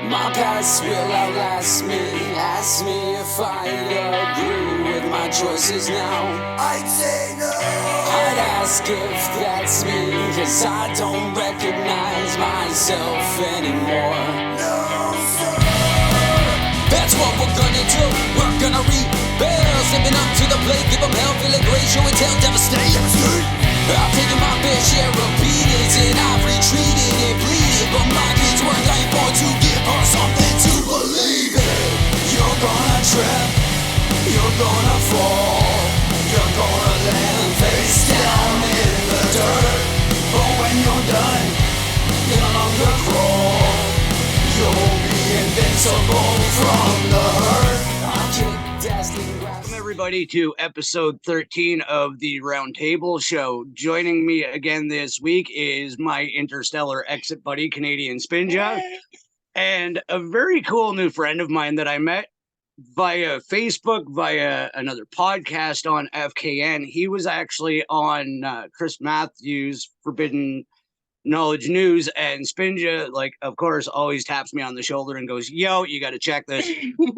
My past will outlast me. Ask me if I agree with my choices now. I'd say no. I'd ask if that's me, 'cause I don't recognize myself anymore. No, sir. That's what we're gonna do. We're gonna rebel, stepping up to the plate, give them hell, feeling great, show and tell, devastate. I've taken my fair share of beatings and I've retreated and bleeded, but my kids were dying for to give her something to believe in. You're gonna trip, you're gonna fall, you're gonna land face down in the dirt. But when you're done, you'll no longer crawl. You'll be invincible from the hurt. I kick dazzling grass. Welcome everybody to episode 13 of the Roundtable Show. Joining me again this week is my interstellar exit buddy, CAST&Spinja, and a very cool new friend of mine that I met via Facebook, via another podcast on FKN. He was actually on Chris Matthews' Forbidden Knowledge News, and Spinja, like, of course, always taps me on the shoulder and goes, yo, you got to check this.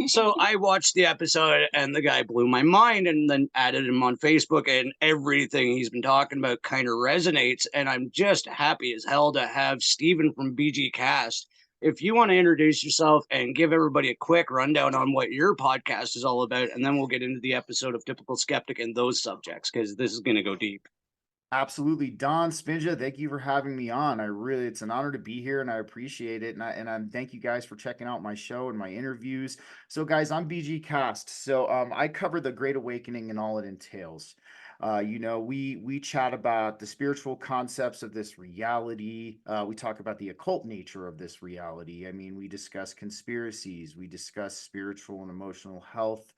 So I watched the episode and the guy blew my mind, and then added him on Facebook, and everything he's been talking about kind of resonates. And I'm just happy as hell to have Steven from BG Cast. If you want to introduce yourself and give everybody a quick rundown on what your podcast is all about, and then we'll get into the episode of Typical Skeptic and those subjects, because this is going to go deep. Absolutely. Don Spinja, thank you for having me on. It's an honor to be here and I appreciate it. And I thank you guys for checking out my show and my interviews. So guys, I'm BG Cast. So I cover the Great Awakening and all it entails. We chat about the spiritual concepts of this reality. We talk about the occult nature of this reality. I mean, we discuss conspiracies, we discuss spiritual and emotional health.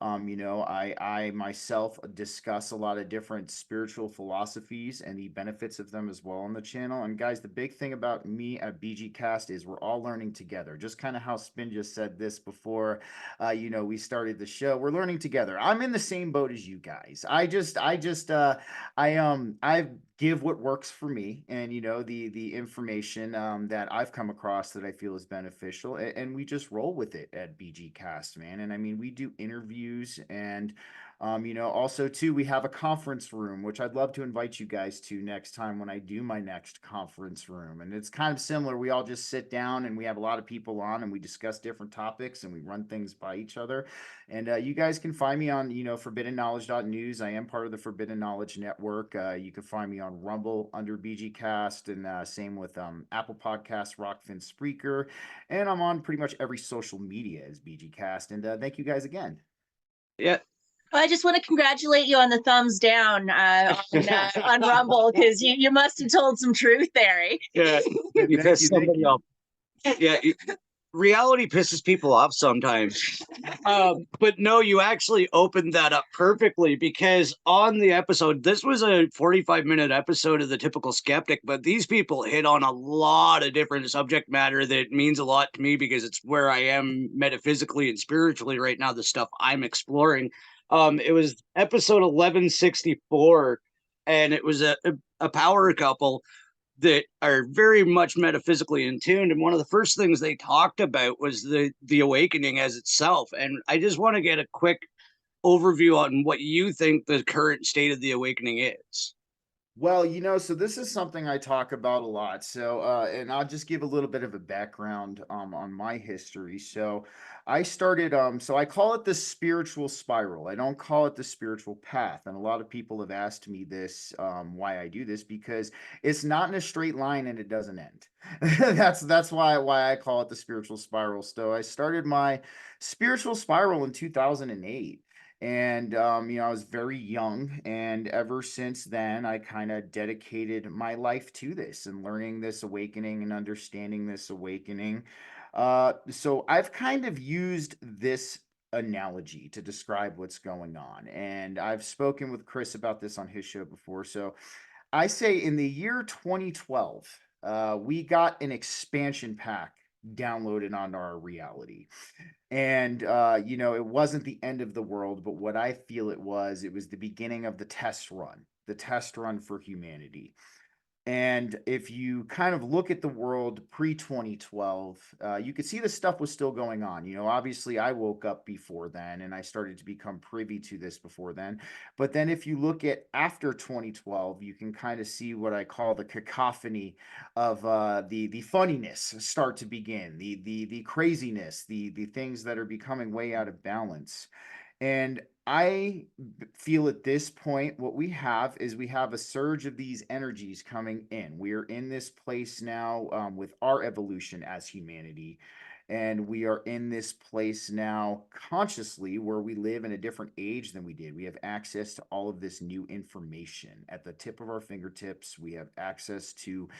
I myself discuss a lot of different spiritual philosophies and the benefits of them as well on the channel. And guys, the big thing about me at BG Cast is we're all learning together. Just kind of how Spinja said this before, we started the show. We're learning together. I'm in the same boat as you guys. I give what works for me, and the information that I've come across that I feel is beneficial, and we just roll with it at BG Cast, man. And I mean, we do interviews, and also too, we have a conference room, which I'd love to invite you guys to next time when I do my next conference room. And it's kind of similar. We all just sit down and we have a lot of people on and we discuss different topics and we run things by each other. And you guys can find me on, forbiddenknowledge.news. I am part of the Forbidden Knowledge Network. You can find me on Rumble under BG Cast, and same with Apple Podcasts, Rockfin, Spreaker. And I'm on pretty much every social media as BG Cast. And thank you guys again. Yeah. Well, I just want to congratulate you on the thumbs down on Rumble, because you must have told some truth there. Eh? Yeah, you piss somebody off. Yeah, reality pisses people off sometimes. But no, you actually opened that up perfectly, because on the episode, this was a 45-minute episode of the Typical Skeptic, but these people hit on a lot of different subject matter that means a lot to me, because it's where I am metaphysically and spiritually right now, the stuff I'm exploring. It was episode 1164, and it was a power couple that are very much metaphysically in tune. And one of the first things they talked about was the awakening as itself. And I just want to get a quick overview on what you think the current state of the awakening is. Well, so this is something I talk about a lot. So, and I'll just give a little bit of a background on my history. So, I started, so I call it the spiritual spiral. I don't call it the spiritual path. And a lot of people have asked me this, why I do this, because it's not in a straight line and it doesn't end. That's why I call it the spiritual spiral. So, I started my spiritual spiral in 2008. And, I was very young, and ever since then, I kind of dedicated my life to this and learning this awakening and understanding this awakening. So I've kind of used this analogy to describe what's going on. And I've spoken with Chris about this on his show before. So I say in the year 2012, we got an expansion pack downloaded onto our reality. And, it wasn't the end of the world, but what I feel it was the beginning of the test run for humanity. And if you kind of look at the world pre-2012, you could see the stuff was still going on. You know, obviously I woke up before then and I started to become privy to this before then. But then if you look at after 2012, you can kind of see what I call the cacophony of the funniness start to begin, the craziness, the things that are becoming way out of balance. And feel at this point, what we have is we have a surge of these energies coming in. We are in this place now with our evolution as humanity. And we are in this place now consciously where we live in a different age than we did. We have access to all of this new information at the tip of our fingertips. We have access to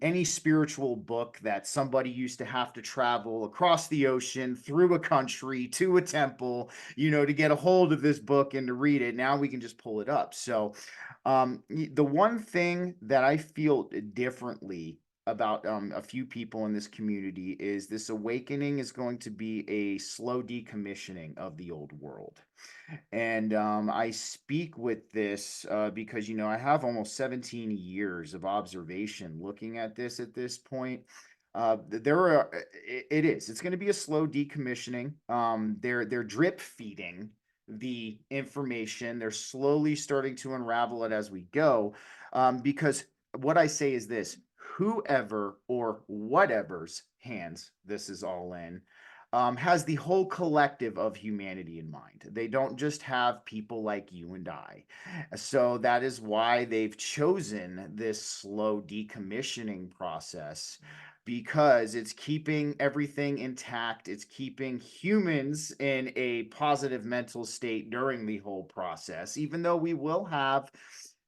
any spiritual book that somebody used to have to travel across the ocean, through a country, to a temple, you know, to get a hold of this book and to read it. Now we can just pull it up. So the one thing that I feel differently about a few people in this community is this awakening is going to be a slow decommissioning of the old world. And I speak with this because, you know, I have almost 17 years of observation looking at this at this point. It's going to be a slow decommissioning. They're drip feeding the information. They're slowly starting to unravel it as we go. Because what I say is this: whoever or whatever's hands this is all in has the whole collective of humanity in mind. They don't just have people like you and I. So that is why they've chosen this slow decommissioning process, because it's keeping everything intact. It's keeping humans in a positive mental state during the whole process, even though we will have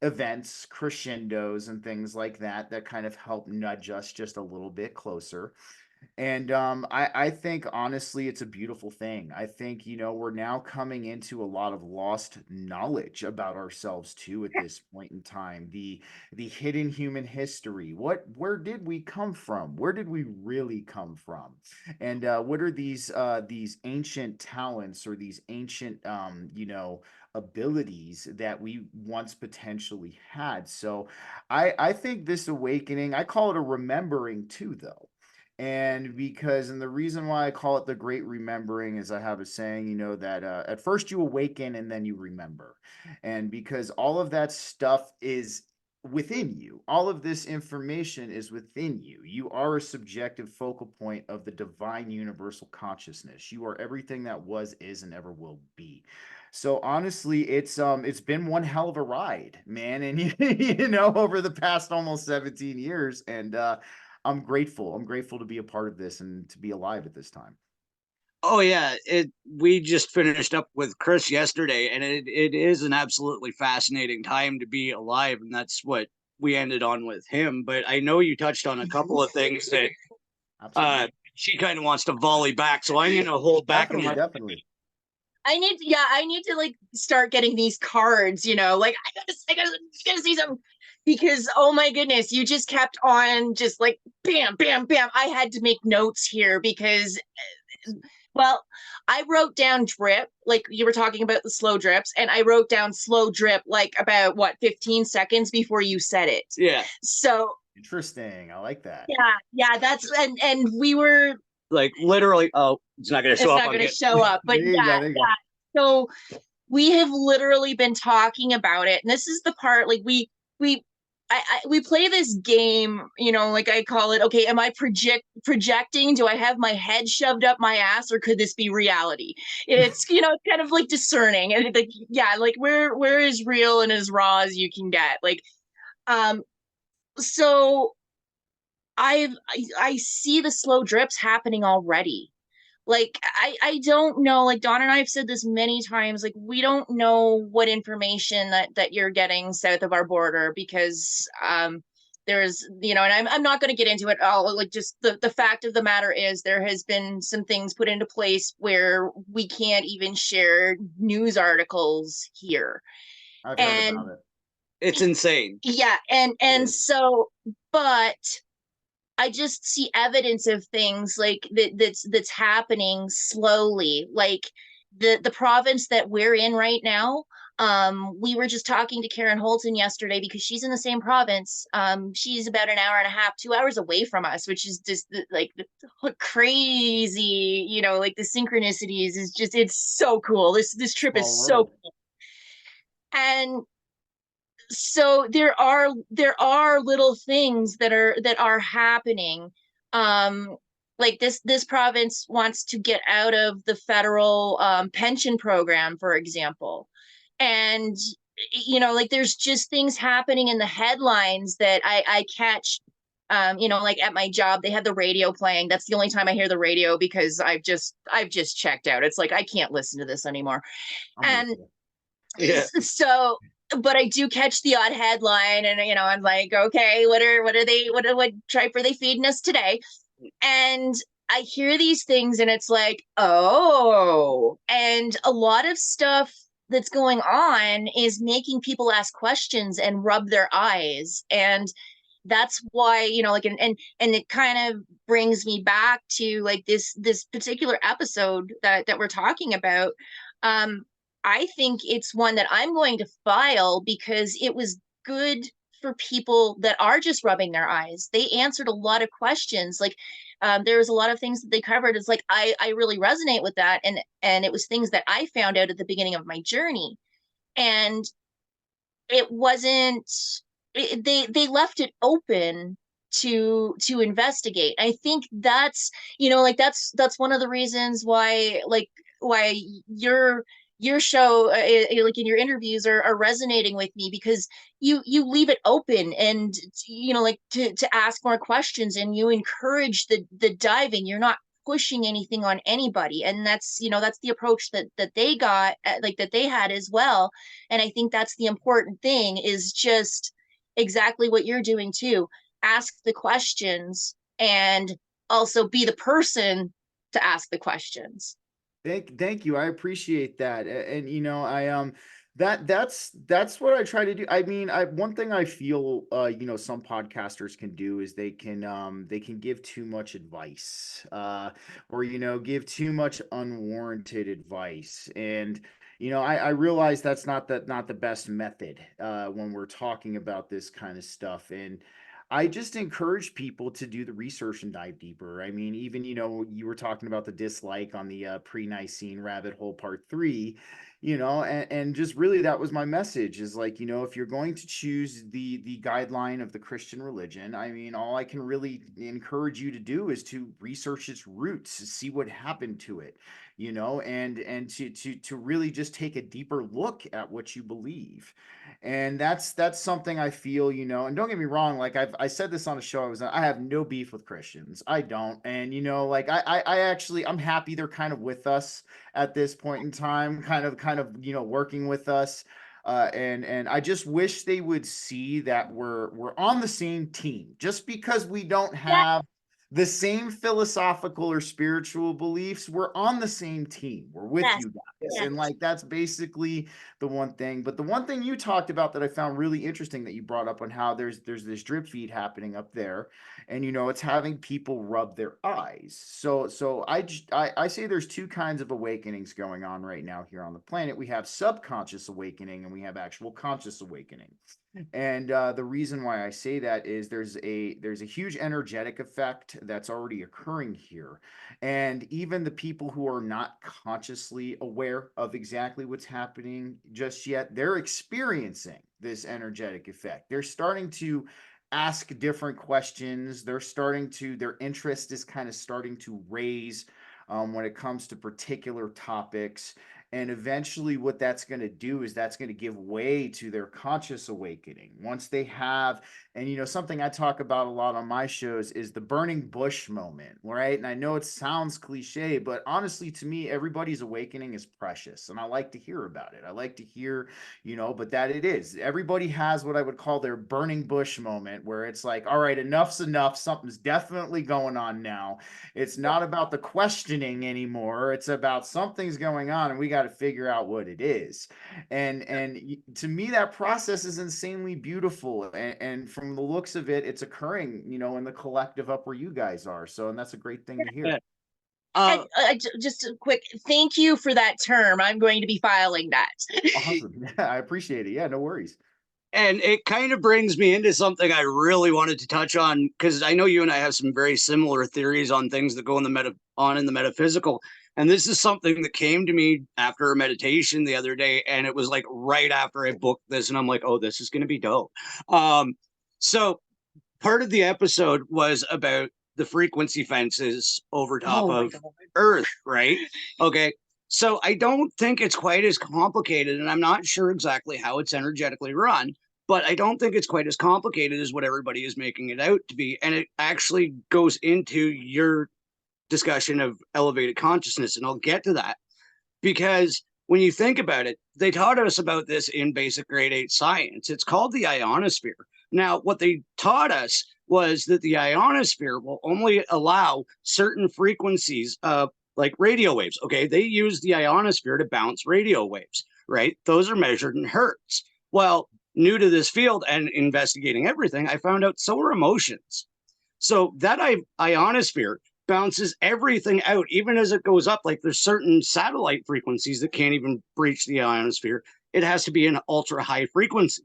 events, crescendos, and things like that that kind of help nudge us just a little bit closer. And I think honestly, it's a beautiful thing. I think, you know, we're now coming into a lot of lost knowledge about ourselves too at this point in time. The hidden human history. Where did we come from? Where did we really come from? And what are these ancient talents or these ancient you know, abilities that we once potentially had? So I think this awakening, I call it a remembering too, though. And the reason why I call it the great remembering is I have a saying, you know, that at first you awaken and then you remember. And because all of that stuff is within you, all of this information is within you. You are a subjective focal point of the divine universal consciousness. You are everything that was, is, and ever will be. So honestly, it's been one hell of a ride, man. And you know, over the past almost 17 years. And I'm grateful. I'm grateful to be a part of this and to be alive at this time. Oh yeah, we just finished up with Chris yesterday, and it is an absolutely fascinating time to be alive, and that's what we ended on with him. But I know you touched on a couple of things that she kind of wants to volley back, so I'm gonna hold back. Definitely. I need to like start getting these cards, you know, like I gotta see some, because oh my goodness, you just kept on just like bam, bam, bam. I had to make notes here because, well, I wrote down drip, like you were talking about the slow drips, and I wrote down slow drip like about what, 15 seconds before you said it. Yeah. So interesting. I like that. Yeah, that's and we were like literally, oh, it's not going to show up. It's not going to show up, but yeah. So we have literally been talking about it, and this is the part, like we play this game, you know, like I call it, okay, am I projecting? Do I have my head shoved up my ass, or could this be reality? It's, you know, it's kind of like discerning, and like, yeah, like where is real and as raw as you can get, like, so I see the slow drips happening already. Like, I don't know, like Don and I have said this many times, like we don't know what information that you're getting south of our border, because there's, you know, and I'm not going to get into it all, like just the fact of the matter is there has been some things put into place where we can't even share news articles here. I've heard about it. It's insane. Yeah, and so, but I just see evidence of things like that's happening slowly. Like the province that we're in right now, We were just talking to Karen Holton yesterday because she's in the same province. She's about an hour and a half, 2 hours away from us, which is just like crazy, you know, like the synchronicities is just, it's so cool. This trip is so cool. And so there are little things that are happening. Like this province wants to get out of the federal pension program, for example. And you know, like there's just things happening in the headlines that I catch. You know, like at my job, they have the radio playing. That's the only time I hear the radio because I've just checked out. It's like I can't listen to this anymore. And Yeah. so, but I do catch the odd headline, and you know, I'm like, okay, what tripe are they feeding us today? And I hear these things, and it's like, oh, and a lot of stuff that's going on is making people ask questions and rub their eyes. And that's why, you know, like, and it kind of brings me back to like this particular episode that we're talking about. um I think it's one that I'm going to file because it was good for people that are just rubbing their eyes. They answered a lot of questions. Like, there was a lot of things that they covered. It's like I really resonate with that, and it was things that I found out at the beginning of my journey. And it wasn't they left it open to investigate. I think that's, you know, like that's one of the reasons why, like, why your show, like in your interviews, are resonating with me, because you leave it open, and you know, like to ask more questions, and you encourage the diving. You're not pushing anything on anybody, and that's, you know, that's the approach that they got, like that they had as well. And I think that's the important thing, is just exactly what you're doing too. Ask the questions, and also be the person to ask the questions. Thank you. I appreciate that. And you know, that's what I try to do. I mean, one thing I feel you know, some podcasters can do is they can give too much advice, or you know, give too much unwarranted advice. And you know, I realize that's not the best method when we're talking about this kind of stuff. And I just encourage people to do the research and dive deeper. I mean, even, you know, you were talking about the dislike on the pre-Nicene rabbit hole part 3, you know, and just really that was my message, is like, you know, if you're going to choose the guideline of the Christian religion, I mean, all I can really encourage you to do is to research its roots, see what happened to it, you know, and to really just take a deeper look at what you believe. And that's something I feel, you know. And don't get me wrong, like I said this on a show I have no beef with Christians, I don't. And you know, like I actually, I'm happy they're kind of with us at this point in time, kind of you know, working with us. And I just wish they would see that we're on the same team. Just because we don't Yeah, have the same philosophical or spiritual beliefs, we're on the same team, we're with yes, you guys. yes, And like that's basically the one thing. But the one thing you talked about that I found really interesting, that you brought up, on how there's this drip feed happening up there, and you know, it's having people rub their eyes. So I say there's two kinds of awakenings going on right now here on the planet. We have subconscious awakening, and we have actual conscious awakening. And the reason why I say that is there's a huge energetic effect that's already occurring here. And even the people who are not consciously aware of exactly what's happening just yet, they're experiencing this energetic effect. They're starting to ask different questions. Their interest is kind of starting to raise when it comes to particular topics. And eventually, what that's going to do is that's going to give way to their conscious awakening. Once they have, and you know, something I talk about a lot on my shows is the burning bush moment, right? And I know it sounds cliche, but honestly, to me, everybody's awakening is precious. And I like to hear about it. I like to hear, you know, but that it is. Everybody has what I would call their burning bush moment, where it's like, all right, enough's enough. Something's definitely going on now. It's not about the questioning anymore. It's about something's going on, and we got to figure out what it is. And to me, that process is insanely beautiful. And from the looks of it, it's occurring, you know, in the collective up where you guys are. So, and that's a great thing to hear. Uh, Just a quick thank you for that term. I'm going to be filing that. Awesome. Yeah, I appreciate it. Yeah, no worries. and it kind of brings me into something I really wanted to touch on, because I know you and I have some very similar theories on things that go in the metaphysical. And this is something that came to me after a meditation the other day, and it was like right after I booked this, and I'm like, oh, this is going to be dope. So part of the episode was about the frequency fences over top Oh my of God. Earth, right? Okay. So I don't think it's quite as complicated, and I'm not sure exactly how it's energetically run, but I don't think it's quite as complicated as what everybody is making it out to be. And it actually goes into your discussion of elevated consciousness, and I'll get to that because when you think about it, they taught us about this in basic grade 8 science. It's called the ionosphere. Now, what they taught us was that the ionosphere will only allow certain frequencies of like radio waves. Okay, they use the ionosphere to bounce radio waves, right? Those are measured in hertz. Well, new to this field and investigating everything, I found out so are emotions. So that ionosphere bounces everything out, even as it goes up. Like there's certain satellite frequencies that can't even breach the ionosphere. It has to be an ultra high frequency.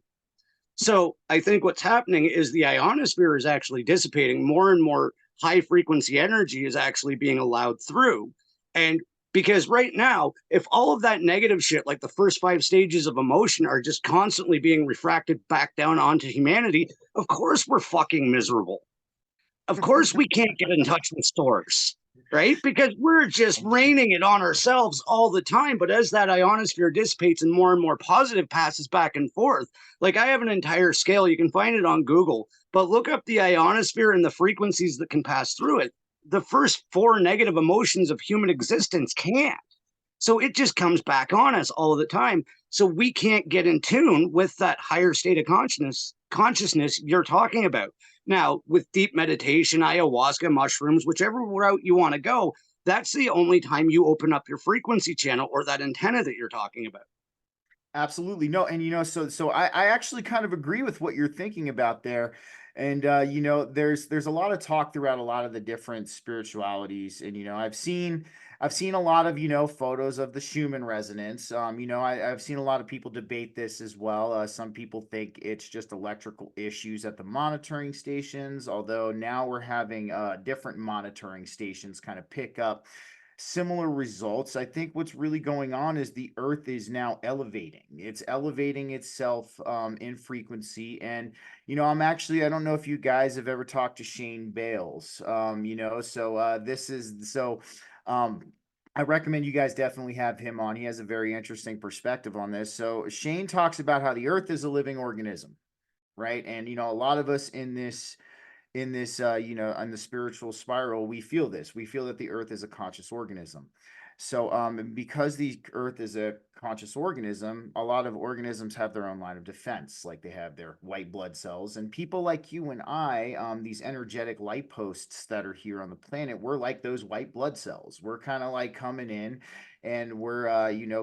So I think what's happening is the ionosphere is actually dissipating. More and more high frequency energy is actually being allowed through. And because right now, if all of that negative shit, like the first 5 stages of emotion, are just constantly being refracted back down onto humanity, of course we're fucking miserable. Of course we can't get in touch with stores, right? Because we're just raining it on ourselves all the time. But as that ionosphere dissipates and more positive passes back and forth, like I have an entire scale, you can find it on Google, but look up the ionosphere and the frequencies that can pass through it. The first 4 negative emotions of human existence can't. So it just comes back on us all the time. So we can't get in tune with that higher state of consciousness you're talking about. Now, with deep meditation, ayahuasca, mushrooms, whichever route you want to go, that's the only time you open up your frequency channel or that antenna that you're talking about. Absolutely. No, and I actually kind of agree with what you're thinking about there. And there's a lot of talk throughout a lot of the different spiritualities. And I've seen a lot of, photos of the Schumann resonance. I've seen a lot of people debate this as well. Some people think it's just electrical issues at the monitoring stations, although now we're having different monitoring stations kind of pick up similar results. I think what's really going on is the Earth is now elevating. It's elevating itself in frequency. And, I don't know if you guys have ever talked to Shane Bales, um, I recommend you guys definitely have him on. He has a very interesting perspective on this. So Shane talks about how the Earth is a living organism, right? And, a lot of us in this on the spiritual spiral, we feel that the earth is a conscious organism. So because the earth is a conscious organism, a lot of organisms have their own line of defense, like they have their white blood cells. And people like you and I, these energetic light posts that are here on the planet, we're like those white blood cells. We're kind of like coming in, and we're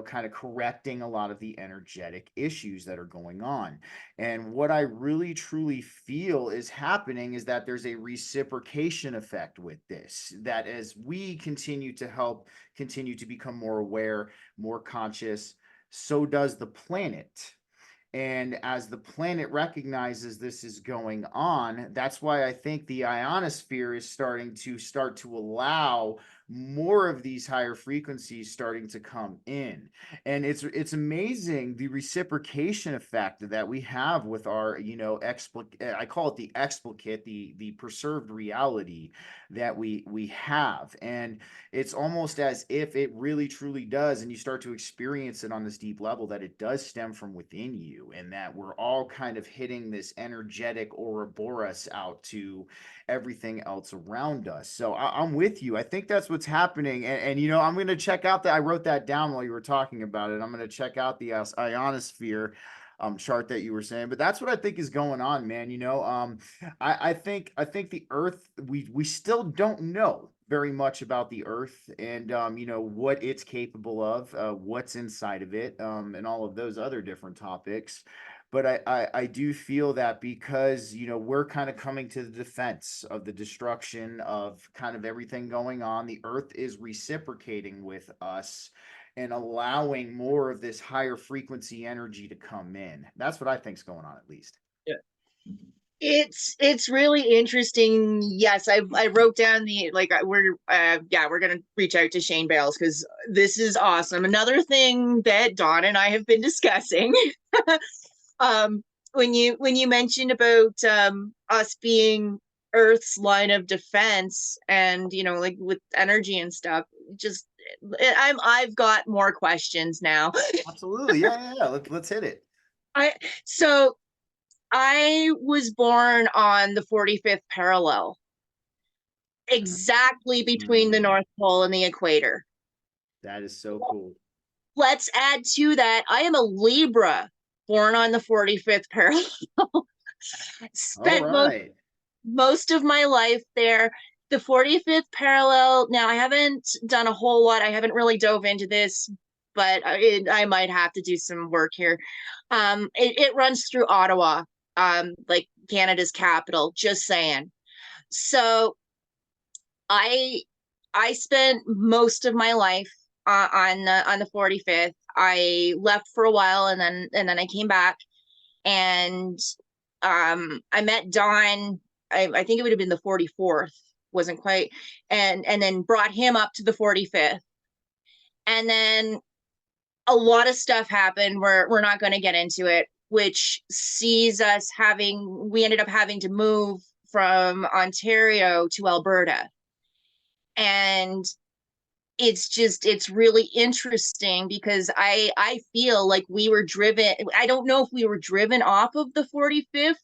kind of correcting a lot of the energetic issues that are going on. And what I really truly feel is happening is that there's a reciprocation effect with this, that as we continue to become more aware, more conscious, so does the planet. And as the planet recognizes this is going on, that's why I think the ionosphere is starting to allow more of these higher frequencies starting to come in. And it's amazing the reciprocation effect that we have with our, I call it the explicate, the preserved reality that we have. And it's almost as if it really truly does, and you start to experience it on this deep level, that it does stem from within you, and that we're all kind of hitting this energetic Ouroboros out to everything else around us. So I'm with you. I think that's what's happening. And I'm going to check out that. I wrote that down while you were talking about it. I'm going to check out the ionosphere chart that you were saying, but that's what I think is going on, man. I think the earth, we still don't know very much about the earth, and what it's capable of, what's inside of it, and all of those other different topics. But I do feel that because, we're kind of coming to the defense of the destruction of kind of everything going on, the earth is reciprocating with us and allowing more of this higher frequency energy to come in. That's what I think's going on, at least. It's really interesting. Yes, I wrote down we're gonna reach out to Shane Bales because this is awesome. Another thing that Dawn and I have been discussing, when you mentioned about us being Earth's line of defense, and like with energy and stuff, just I've got more questions now. Absolutely. Yeah. Let's hit it. I so I was born on the 45th parallel, exactly between the North Pole and the equator. That is so cool. Let's add to that, I am a Libra, born on the 45th parallel. Spent All right. most of my life there. The 45th parallel, now I haven't done a whole lot. I haven't really dove into this, but I might have to do some work here. It runs through Ottawa, like Canada's capital, just saying. So I I spent most of my life on the 45th. I left for a while, and then I came back, and I met Don. I think it would have been the 44th, wasn't quite, and then brought him up to the 45th, and then a lot of stuff happened. We're not going to get into it, which sees us having, we ended up having to move from Ontario to Alberta. And it's really interesting because I feel like we were driven. I don't know if we were driven off of the 45th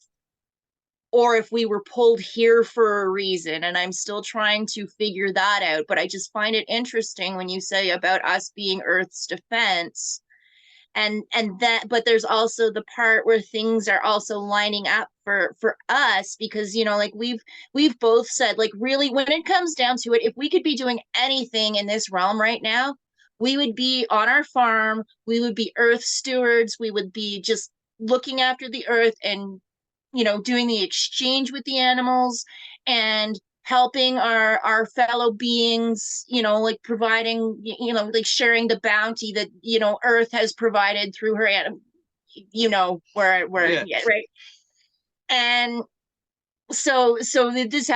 or if we were pulled here for a reason, and I'm still trying to figure that out. But I just find it interesting when you say about us being Earth's defense, and that, but there's also the part where things are also lining up for us, because like we've both said, like, really, when it comes down to it, if we could be doing anything in this realm right now, we would be on our farm, we would be Earth stewards, we would be just looking after the earth, and doing the exchange with the animals, and helping our fellow beings, like providing, like sharing the bounty that earth has provided through her where Yeah. right. And so this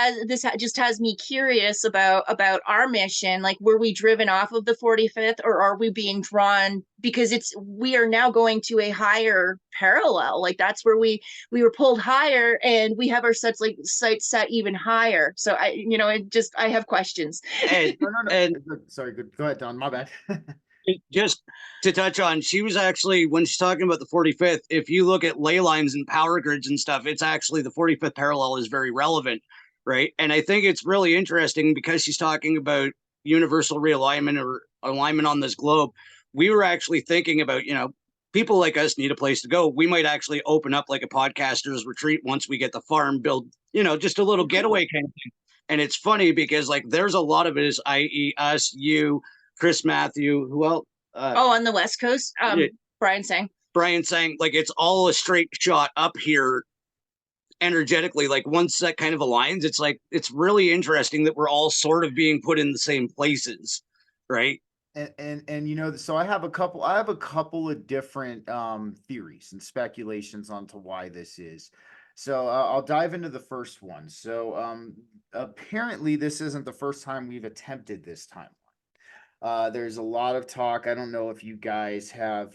just has me curious about our mission. Like, were we driven off of the 45th, or are we being drawn because we are now going to a higher parallel? Like, that's where we were pulled higher, and we have our sights set even higher. So I have questions. And No. and Sorry. Good. Go ahead, Don. My bad. just to touch on, she was actually, when she's talking about the 45th, if you look at ley lines and power grids and stuff, it's actually the 45th parallel is very relevant, right? And I think it's really interesting because she's talking about universal realignment or alignment on this globe. We were actually thinking about, people like us need a place to go. We might actually open up like a podcaster's retreat once we get the farm built, just a little getaway kind of thing. And it's funny because like there's a lot of it is, i.e., us, you, Chris Matthew, who else? On the West Coast, Yeah, Brian sang. Brian saying like it's all a straight shot up here energetically. Like once that kind of aligns, it's like it's really interesting that we're all sort of being put in the same places, right? And so I have a couple of different theories and speculations onto why this is. So I'll dive into the first one. So apparently this isn't the first time we've attempted this timeline. There's a lot of talk. I don't know if you guys have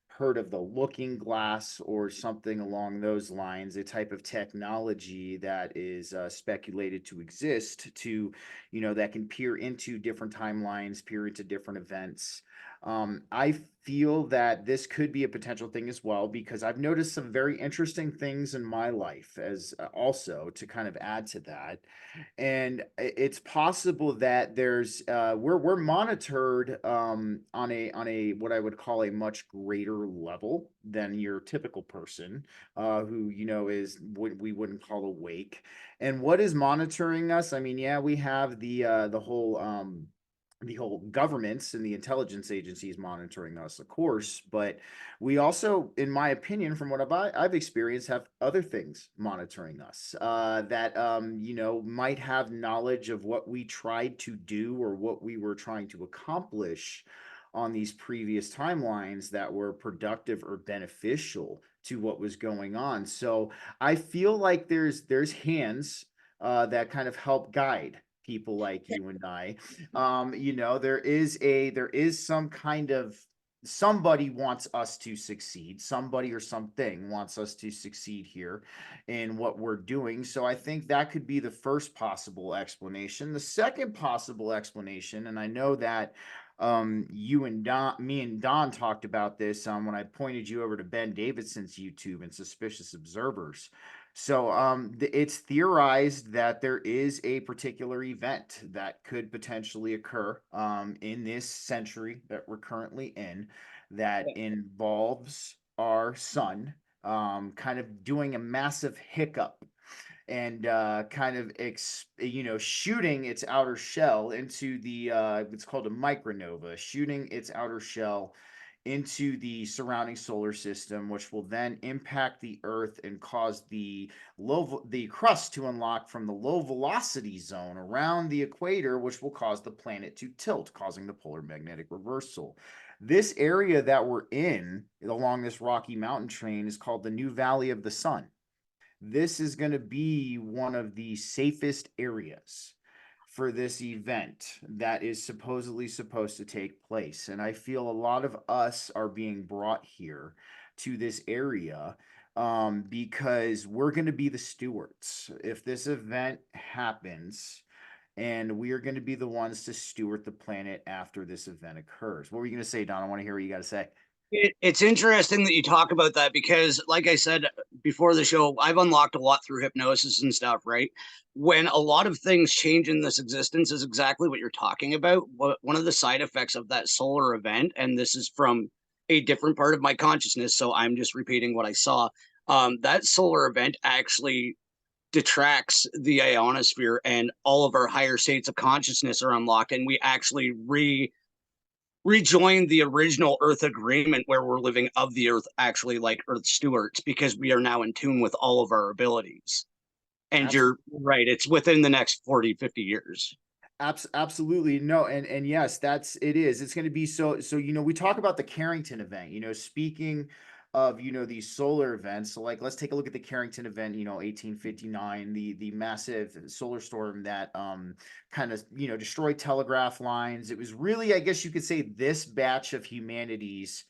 heard of the looking glass or something along those lines, a type of technology that is speculated to exist that can peer into different timelines, peer into different events. I feel that this could be a potential thing as well, because I've noticed some very interesting things in my life as also to kind of add to that. And it's possible that there's we're monitored on a what I would call a much greater level than your typical person who is what we wouldn't call awake. And what is monitoring us? I mean, yeah, we have the whole the whole governments and the intelligence agencies monitoring us, of course, but we also, in my opinion, from what I've experienced, have other things monitoring us that might have knowledge of what we tried to do or what we were trying to accomplish on these previous timelines that were productive or beneficial to what was going on. So I feel like there's hands that kind of help guide people like you and I. There is some kind of, somebody wants us to succeed. Somebody or something wants us to succeed here in what we're doing. So I think that could be the first possible explanation. The second possible explanation, and I know that you and me and Don talked about this when I pointed you over to Ben Davidson's YouTube and Suspicious Observers. So it's theorized that there is a particular event that could potentially occur in this century that we're currently in that involves our sun kind of doing a massive hiccup and kind of shooting its outer shell into the it's called a micronova, shooting its outer shell into the surrounding solar system, which will then impact the Earth and cause the crust to unlock from the low velocity zone around the equator, which will cause the planet to tilt, causing the polar magnetic reversal. This area that we're in along this Rocky Mountain chain is called the New Valley of the Sun. This is going to be one of the safest areas for this event that is supposedly supposed to take place. And I feel a lot of us are being brought here to this area because we're going to be the stewards. If this event happens, and we are going to be the ones to steward the planet after this event occurs. What were you going to say, Don? I want to hear what you got to say. It's interesting that you talk about that because, like I said before the show, I've unlocked a lot through hypnosis and stuff, right? When a lot of things change in this existence is exactly what you're talking about. One of the side effects of that solar event, and this is from a different part of my consciousness, so I'm just repeating what I saw. That solar event actually detracts the ionosphere, and all of our higher states of consciousness are unlocked, and we actually rejoin the original Earth agreement where we're living of the Earth, actually like Earth stewards, because we are now in tune with all of our abilities. And you're right, it's within the next 40, 50 years. Absolutely. No, and yes, it is. It's going to be so we talk about the Carrington event, speaking of these solar events. So like let's take a look at the Carrington event, 1859, the massive solar storm that kind of destroyed telegraph lines. It was really, I guess you could say, this batch of humanity's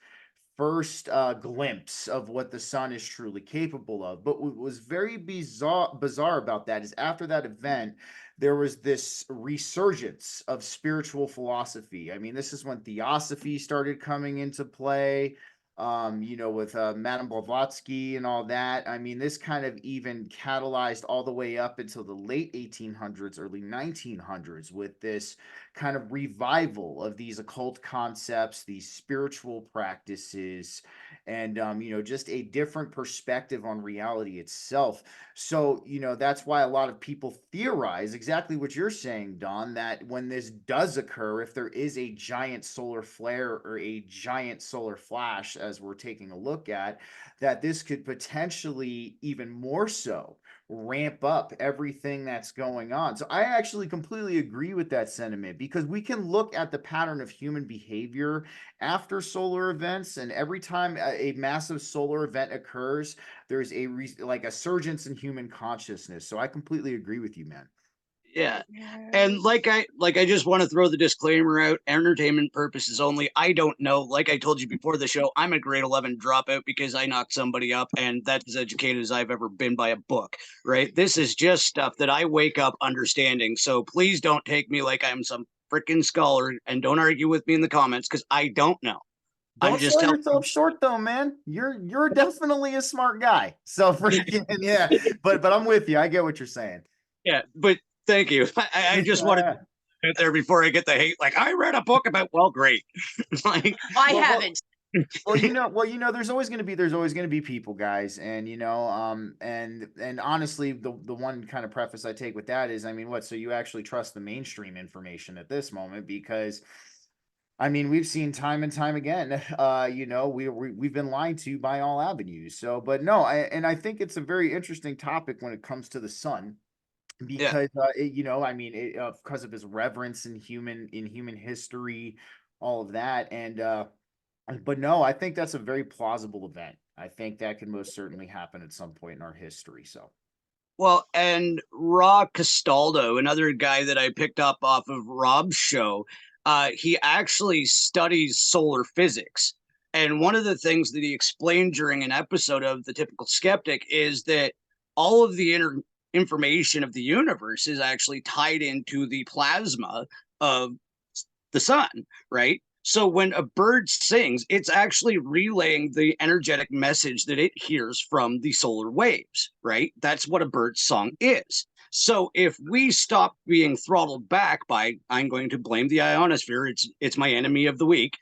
first glimpse of what the sun is truly capable of. But what was very bizarre about that is after that event, there was this resurgence of spiritual philosophy. I mean, this is when theosophy started coming into play, with Madame Blavatsky and all that. I mean, this kind of even catalyzed all the way up until the late 1800s, early 1900s, with this kind of revival of these occult concepts, these spiritual practices, and just a different perspective on reality itself. So that's why a lot of people theorize exactly what you're saying, Don, that when this does occur, if there is a giant solar flare or a giant solar flash, as we're taking a look at, that this could potentially even more so ramp up everything that's going on. So I actually completely agree with that sentiment, because we can look at the pattern of human behavior after solar events, and every time a massive solar event occurs, there's like a surgence in human consciousness. So I completely agree with you, man. Yeah. And like I just want to throw the disclaimer out, entertainment purposes only. I don't know. Like I told you before the show, I'm a grade 11 dropout because I knocked somebody up, and that's as educated as I've ever been by a book, right? This is just stuff that I wake up understanding. So please don't take me like I'm some freaking scholar, and don't argue with me in the comments because I don't know. Don't sell yourself short though, man. You're definitely a smart guy. So freaking yeah. But I'm with you. I get what you're saying. Yeah, but thank you. I just wanted to get there before I get the hate. Like, I read a book about, well, great. Like, I haven't. there's always going to be people, guys, and and honestly, the one kind of preface I take with that is, I mean, what? So you actually trust the mainstream information at this moment? Because I mean, we've seen time and time again, we've been lied to by all avenues. So, but no, and I think it's a very interesting topic when it comes to the sun, Yeah. because I mean, because of his reverence in human history, all of that, and but no, I think that's a very plausible event. I think that could most certainly happen at some point in our history. So, Well, and Ra Castaldo, another guy that I picked up off of Rob's show, he actually studies solar physics. And one of the things that he explained during an episode of The Typical Skeptic is that all of the information of the universe is actually tied into the plasma of the sun, right? So when a bird sings, it's actually relaying the energetic message that it hears from the solar waves, right? That's what a bird's song is. So if we stop being throttled back by, I'm going to blame the ionosphere, it's my enemy of the week.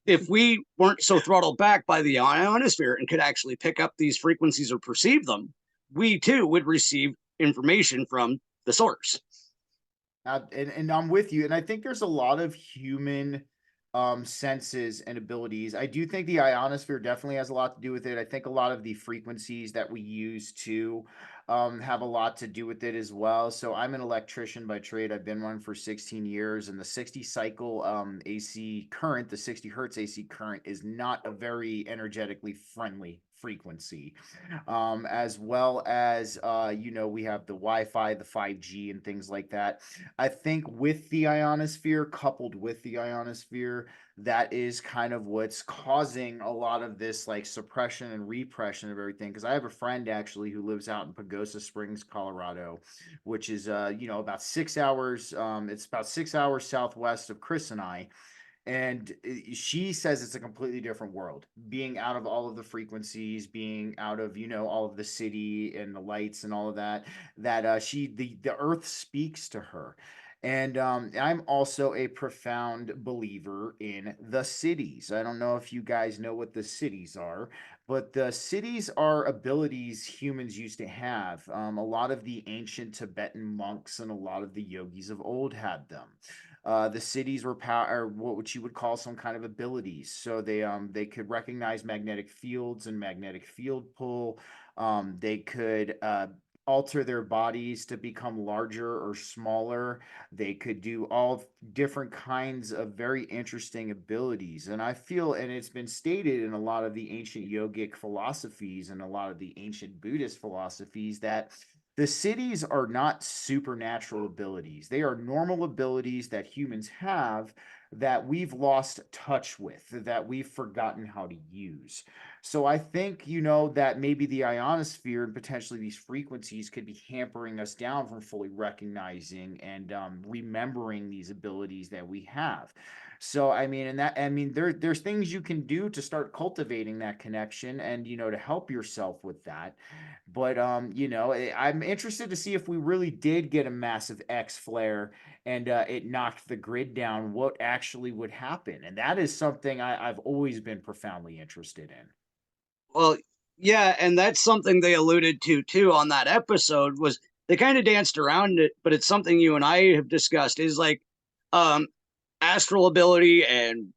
If we weren't so throttled back by the ionosphere and could actually pick up these frequencies or perceive them, we too would receive information from the source. and I'm with you, and I think there's a lot of human senses and abilities. I do think the ionosphere definitely has a lot to do with it. I think a lot of the frequencies that we use to have a lot to do with it as well. So I'm an electrician by trade. I've been one for 16 years, and the 60 cycle AC current, the 60 hertz AC current, is not a very energetically friendly frequency. As well as we have the Wi-Fi, the 5G, and things like that. I think with the ionosphere, coupled with the ionosphere, that is kind of what's causing a lot of this like suppression and repression of everything. Because I have a friend actually who lives out in Pagosa Springs, Colorado, which is about 6 hours. It's about 6 hours southwest of Chris and I, and she says it's a completely different world, being out of all of the frequencies, being out of all of the city and the lights and all of that, that the earth speaks to her. And I'm also a profound believer in the cities. I don't know if you guys know what the cities are, but the cities are abilities humans used to have. A lot of the ancient Tibetan monks and a lot of the yogis of old had them. The cities were or what you would call some kind of abilities. So they could recognize magnetic fields and magnetic field pull. They could alter their bodies to become larger or smaller. They could do all different kinds of very interesting abilities. And I feel, and it's been stated in a lot of the ancient yogic philosophies and a lot of the ancient Buddhist philosophies, that the cities are not supernatural abilities. They are normal abilities that humans have that we've lost touch with, that we've forgotten how to use. So I think, that maybe the ionosphere and potentially these frequencies could be hampering us down from fully recognizing and remembering these abilities that we have. So I mean, there's things you can do to start cultivating that connection and to help yourself with that. But I'm interested to see if we really did get a massive X flare and it knocked the grid down, what actually would happen. And that is something I've always been profoundly interested in. Well, yeah, and that's something they alluded to too on that episode. Was they kind of danced around it, but it's something you and I have discussed, is like um astral ability and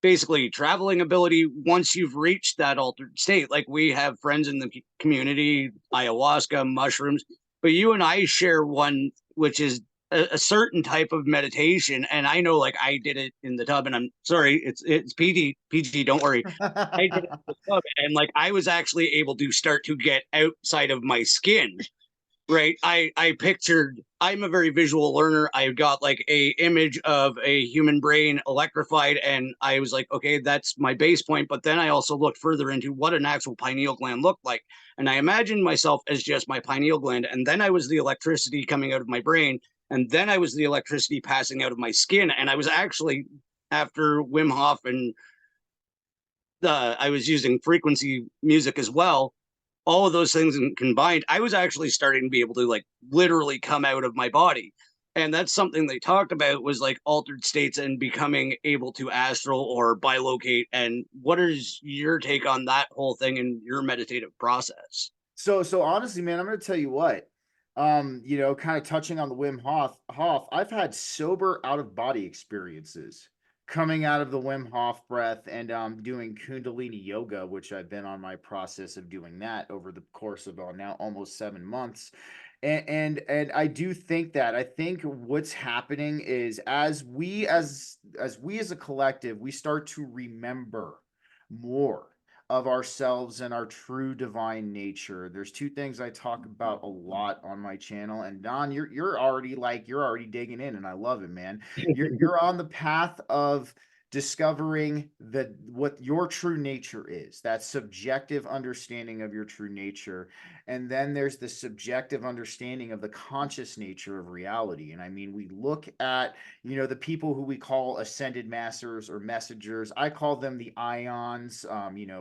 basically traveling ability once you've reached that altered state. Like, we have friends in the community, ayahuasca, mushrooms, but you and I share one, which is a certain type of meditation. And I know, like, I did it in the tub, and I'm sorry, it's PG, don't worry. I did it in the tub, and like, I was actually able to start to get outside of my skin, right? I pictured, I'm a very visual learner. I got like a image of a human brain electrified, and I was like, okay, that's my base point. But then I also looked further into what an actual pineal gland looked like, and I imagined myself as just my pineal gland, and then I was the electricity coming out of my brain, and then I was the electricity passing out of my skin. And I was actually, after Wim Hof, and I was using frequency music as well, all of those things combined, I was actually starting to be able to like literally come out of my body. And that's something they talked about, was like altered states and becoming able to astral or bilocate. And what is your take on that whole thing in your meditative process? So honestly, man, I'm going to tell you what, kind of touching on the Wim Hof, I've had sober out of body experiences coming out of the Wim Hof breath and doing Kundalini yoga, which I've been on my process of doing that over the course of now almost 7 months. And I do think that I think what's happening is as we as a collective, we start to remember more of ourselves and our true divine nature. There's two things I talk about a lot on my channel. And Don, you're already digging in, and I love it, man. You're on the path of discovering what your true nature is, that subjective understanding of your true nature. And then there's the subjective understanding of the conscious nature of reality. And I mean, we look at, the people who we call ascended masters or messengers. I call them the ions,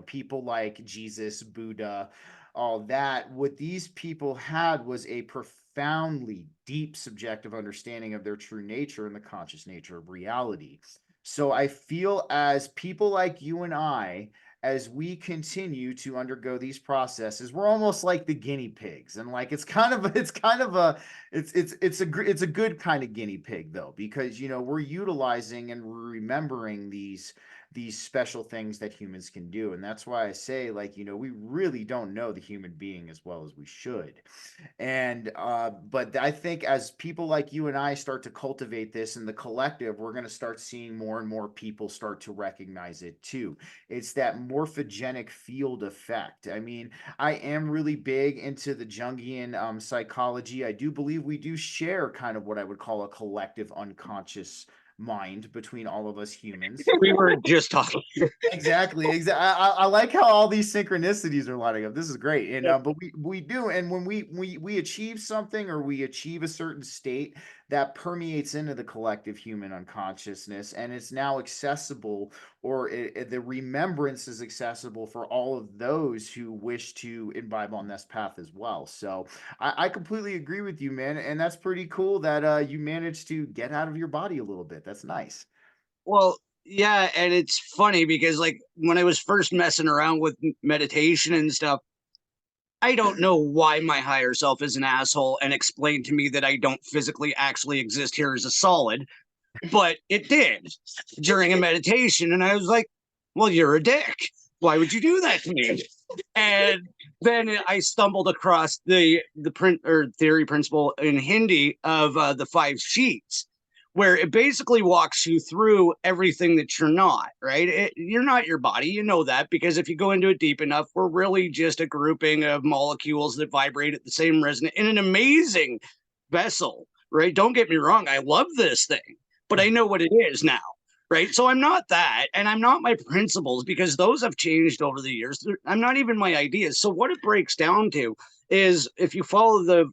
people like Jesus, Buddha, all that. What these people had was a profoundly deep subjective understanding of their true nature and the conscious nature of reality. So I feel as people like you and I, as we continue to undergo these processes, we're almost like the guinea pigs. And like it's a good kind of guinea pig though, because we're utilizing and remembering these special things that humans can do. And that's why I say, like, we really don't know the human being as well as we should. And but I think as people like you and I start to cultivate this in the collective, we're going to start seeing more and more people start to recognize it too. It's that morphogenic field effect. I mean, I am really big into the Jungian psychology. I do believe we do share kind of what I would call a collective unconscious mind between all of us humans. We were just talking. Exactly. I like how all these synchronicities are lining up. This is great. And but we do, and when we achieve something, or we achieve a certain state, that permeates into the collective human unconsciousness, and it's now accessible, or the remembrance is accessible for all of those who wish to imbibe on this path as well. So I completely agree with you, man, and that's pretty cool that you managed to get out of your body a little bit. That's nice. Well, yeah, and it's funny because like when I was first messing around with meditation and stuff, I don't know why my higher self is an asshole and explained to me that I don't physically actually exist here as a solid, but it did during a meditation. And I was like, well, you're a dick. Why would you do that to me? And then I stumbled across the print or theory principle in Hindi of the 5 sheets, where it basically walks you through everything that you're not, right? You're not your body. You know that, because if you go into it deep enough, we're really just a grouping of molecules that vibrate at the same resonance in an amazing vessel, right? Don't get me wrong. I love this thing, but I know what it is now, right? So I'm not that, and I'm not my principles, because those have changed over the years. I'm not even my ideas. So what it breaks down to is, if you follow the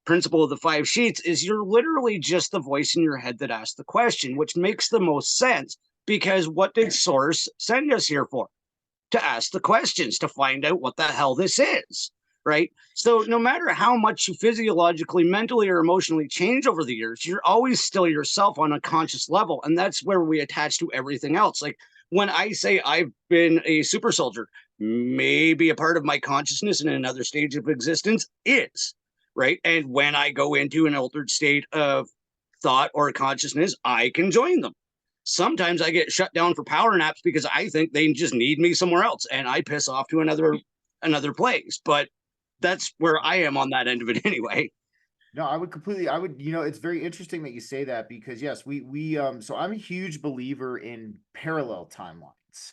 principle of the 5 sheets, is you're literally just the voice in your head that asks the question, which makes the most sense, because what did source send us here for? To ask the questions, to find out what the hell this is, right? So no matter how much you physiologically, mentally, or emotionally change over the years, you're always still yourself on a conscious level. And that's where we attach to everything else. Like when I say I've been a super soldier, maybe a part of my consciousness in another stage of existence is, right? And when I go into an altered state of thought or consciousness, I can join them. Sometimes I get shut down for power naps because I think they just need me somewhere else, and I piss off to another place. But that's where I am on that end of it anyway. No, it's very interesting that you say that, because yes, so I'm a huge believer in parallel timelines.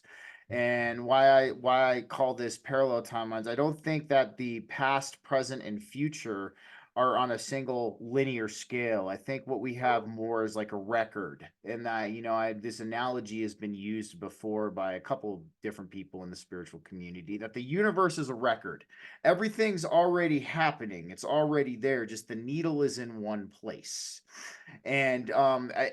And why I call this parallel timelines, I don't think that the past, present, and future are on a single linear scale. I think what we have more is like a record. And that, this analogy has been used before by a couple of different people in the spiritual community, that the universe is a record. Everything's already happening. It's already there. Just the needle is in one place. And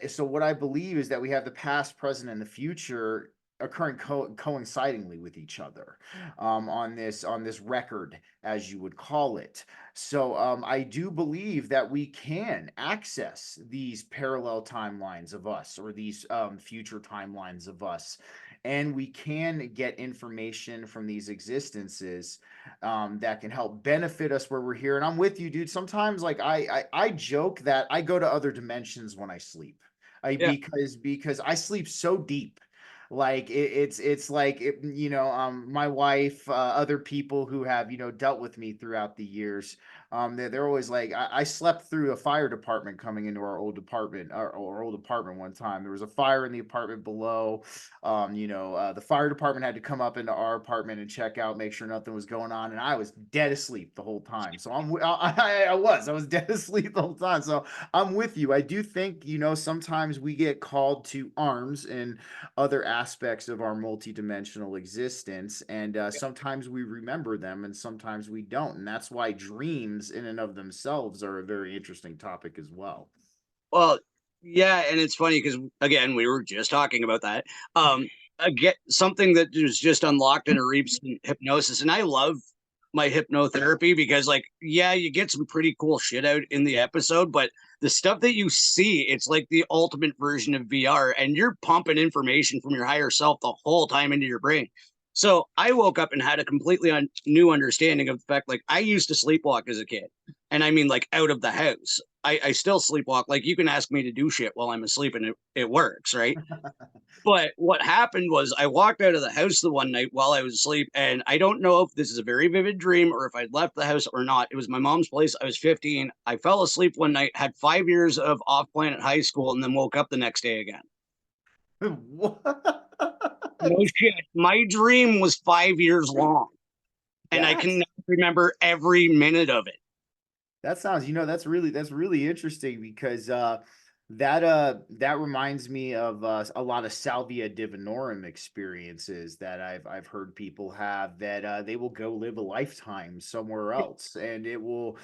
so what I believe is that we have the past, present, and the future occurring coincidingly with each other on this record, as you would call it. So I do believe that we can access these parallel timelines of us, or these future timelines of us, and we can get information from these existences that can help benefit us where we're here. And I'm with you, dude. Sometimes, like, I joke that I go to other dimensions when I sleep. Yeah. Because I sleep so deep. Like it's like my wife, other people who have dealt with me throughout the years, they're always like, I slept through a fire department coming into our old apartment, our old apartment one time. There was a fire in the apartment below. The fire department had to come up into our apartment and check out, make sure nothing was going on, and I was dead asleep the whole time. So I was dead asleep the whole time. So I'm with you. I do think sometimes we get called to arms in other aspects of our multidimensional existence, and sometimes we remember them and sometimes we don't, and that's why dreams in and of themselves are a very interesting topic as well. Well, yeah, and it's funny because again, we were just talking about that. Again, something that was just unlocked in a recent hypnosis, and I love my hypnotherapy because, like, yeah, you get some pretty cool shit out in the episode, but the stuff that you see, it's like the ultimate version of VR, and you're pumping information from your higher self the whole time into your brain. So I woke up and had a completely new understanding of the fact, like, I used to sleepwalk as a kid, and I mean, like, out of the house. I still sleepwalk. Like, you can ask me to do shit while I'm asleep and it works, right? But what happened was I walked out of the house the one night while I was asleep, and I don't know if this is a very vivid dream or if I'd left the house or not. It was my mom's place. I was 15. I fell asleep one night, had 5 years of off-planet high school, and then woke up the next day again. What? No shit. My dream was 5 years long, and I can That's remember every minute of it. That sounds, that's really interesting, because that reminds me of a lot of salvia divinorum experiences that I've heard people have, that they will go live a lifetime somewhere else, and it will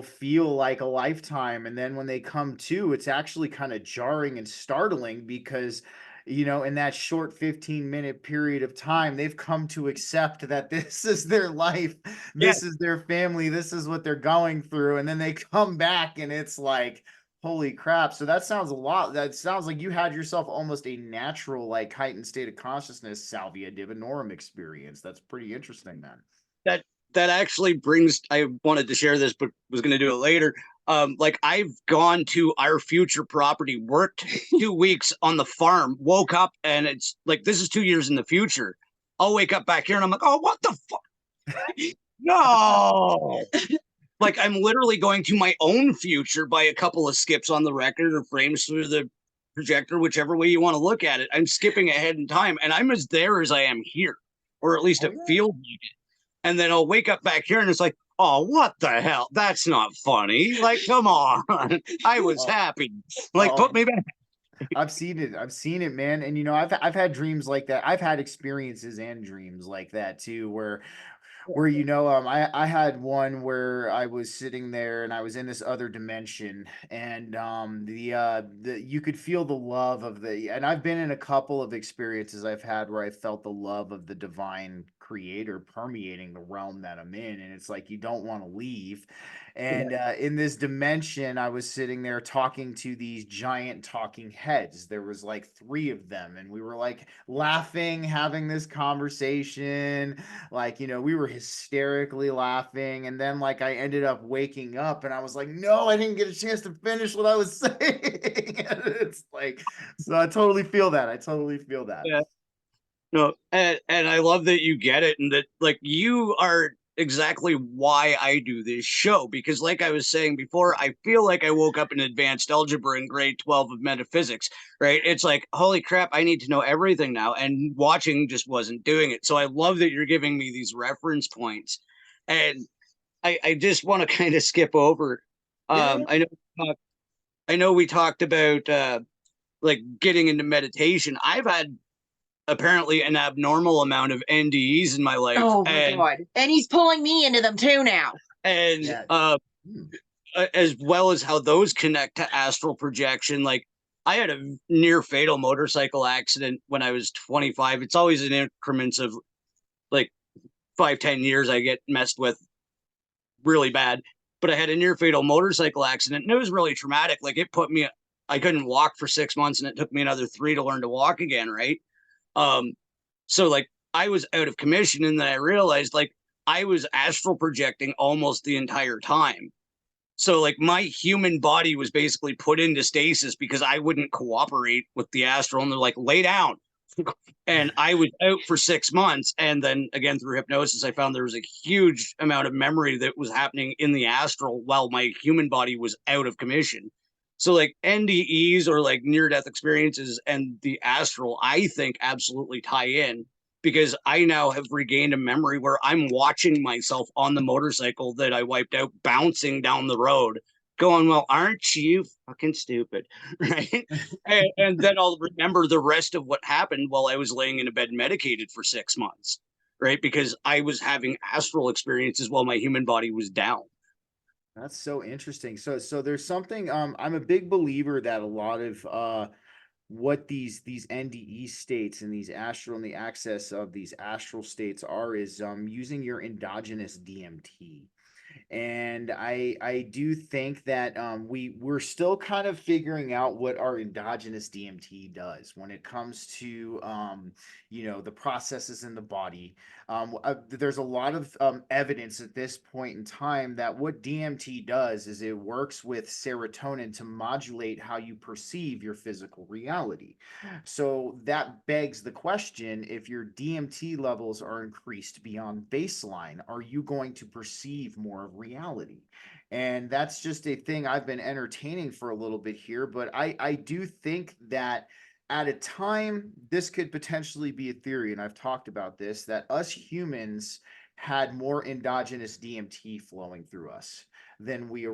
feel like a lifetime, and then when they come to, it's actually kind of jarring and startling, because in that short 15-minute period of time, they've come to accept that this is their life, Yeah, this is their family, this is what they're going through, and then they come back and it's like, holy crap. So that sounds like you had yourself almost a natural, like, heightened state of consciousness salvia divinorum experience. That's pretty interesting, man. that that actually brings, I wanted to share this but was going to do it later. Like, I've gone to our future property, worked 2 weeks on the farm, woke up, and it's like, this is 2 years in the future. I'll wake up back here and I'm like, oh, what the fuck? No. Like, I'm literally going to my own future by a couple of skips on the record or frames through the projector, whichever way you want to look at it. I'm skipping ahead in time, and I'm as there as I am here, or at least Oh, it yeah. feels like it. And then I'll wake up back here and it's like, oh, what the hell? That's not funny. Like, come on. I was Oh, happy. Like, oh, put me back. I've seen it. I've seen it, man. And I've had dreams like that. I've had experiences and dreams like that too, where I had one where I was sitting there and I was in this other dimension, and the you could feel the love of the and I've been in a couple of experiences I've had where I felt the love of the divine creator permeating the realm that I'm in, and it's like you don't want to leave. And in this dimension, I was sitting there talking to these giant talking heads. There was like three of them, and we were like laughing, having this conversation, like we were hysterically laughing, and then, like, I ended up waking up and I was like, no, I didn't get a chance to finish what I was saying. And it's like, so I totally feel that. Yeah. No, and I love that you get it, and that, like, you are exactly why I do this show, because, like I was saying before, I feel like I woke up in advanced algebra in grade 12 of metaphysics, right? It's like, holy crap, I need to know everything now, and watching just wasn't doing it. So I love that you're giving me these reference points. And I just want to kind of skip over. Yeah. I know we talked about like getting into meditation. I've had apparently an abnormal amount of NDEs in my life, Oh my god. And he's pulling me into them too now. and Yeah. as well as how those connect to astral projection. Like, I had a near fatal motorcycle accident when I was 25. It's always in increments of like 5-10 years I get messed with really bad. But I had a near fatal motorcycle accident, and it was really traumatic. Like, it put me, I couldn't walk for 6 months, and it took me another 3 to learn to walk again, right? So like I was out of commission, and then I realized like I was astral projecting almost the entire time. So like my human body was basically put into stasis because I wouldn't cooperate with the astral, and they're like, lay down. And I was out for 6 months. And then again, through hypnosis, I found there was a huge amount of memory that was happening in the astral while my human body was out of commission. So like NDEs or like near death experiences and the astral, I think absolutely tie in, because I now have regained a memory where I'm watching myself on the motorcycle that I wiped out bouncing down the road going, well, aren't you fucking stupid? Right. And then I'll remember the rest of what happened while I was laying in a bed medicated for 6 months. Right. Because I was having astral experiences while my human body was down. That's so interesting. So there's something, I'm a big believer that a lot of what these NDE states and these astral and the access of these astral states are is using your endogenous DMT. And I do think that we're still kind of figuring out what our endogenous DMT does when it comes to the processes in the body. There's a lot of evidence at this point in time that what DMT does is it works with serotonin to modulate how you perceive your physical reality. So that begs the question, if your DMT levels are increased beyond baseline, are you going to perceive more of reality? And that's just a thing I've been entertaining for a little bit here, but I do think that at a time, this could potentially be a theory, and I've talked about this, that us humans had more endogenous DMT flowing through us than we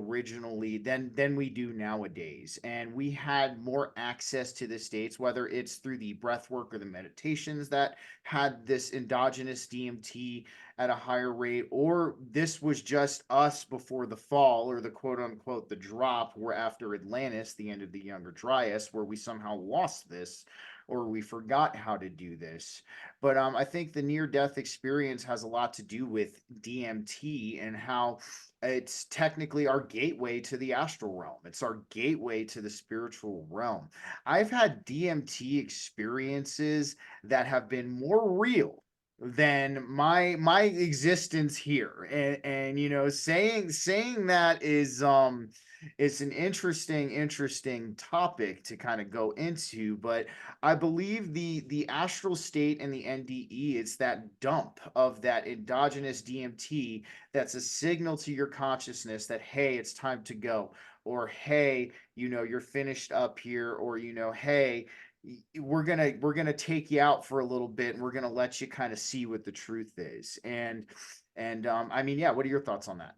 do nowadays, and we had more access to the states, whether it's through the breath work or the meditations that had this endogenous DMT at a higher rate, or this was just us before the fall, or the quote unquote the drop, where after Atlantis, the end of the Younger Dryas, where we somehow lost this, or we forgot how to do this. But I think the near death experience has a lot to do with DMT and how it's technically our gateway to the astral realm. It's our gateway to the spiritual realm. I've had DMT experiences that have been more real than my existence here. And saying that is it's an interesting topic to kind of go into, but I believe the astral state and the NDE, it's that dump of that endogenous DMT that's a signal to your consciousness that, hey, it's time to go, or hey, you're finished up here, or hey, we're gonna take you out for a little bit, and we're gonna let you kind of see what the truth is. And I mean, yeah, what are your thoughts on that?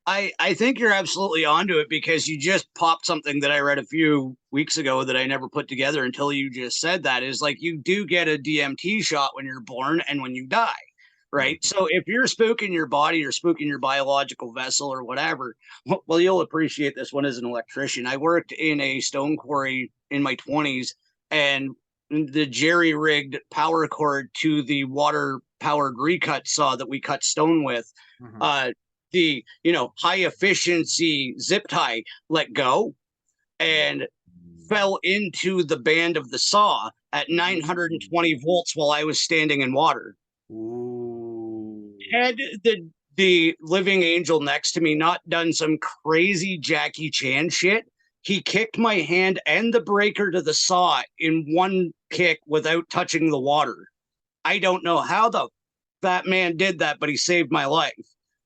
I think you're absolutely onto it, because you just popped something that I read a few weeks ago that I never put together until you just said that, is like you do get a DMT shot when you're born and when you die, right? Mhm. So if you're spooking your body or spooking your biological vessel or whatever, well, you'll appreciate this one as an electrician. I worked in a stone quarry in my 20s, and the jerry-rigged power cord to the water powered recut saw that we cut stone with, Mhm. uh the high efficiency zip tie let go and fell into the band of the saw at 920 volts while I was standing in water. Ooh. Had the living angel next to me not done some crazy Jackie Chan shit, he kicked my hand and the breaker to the saw in one kick without touching the water. I don't know how the fat man did that, but he saved my life.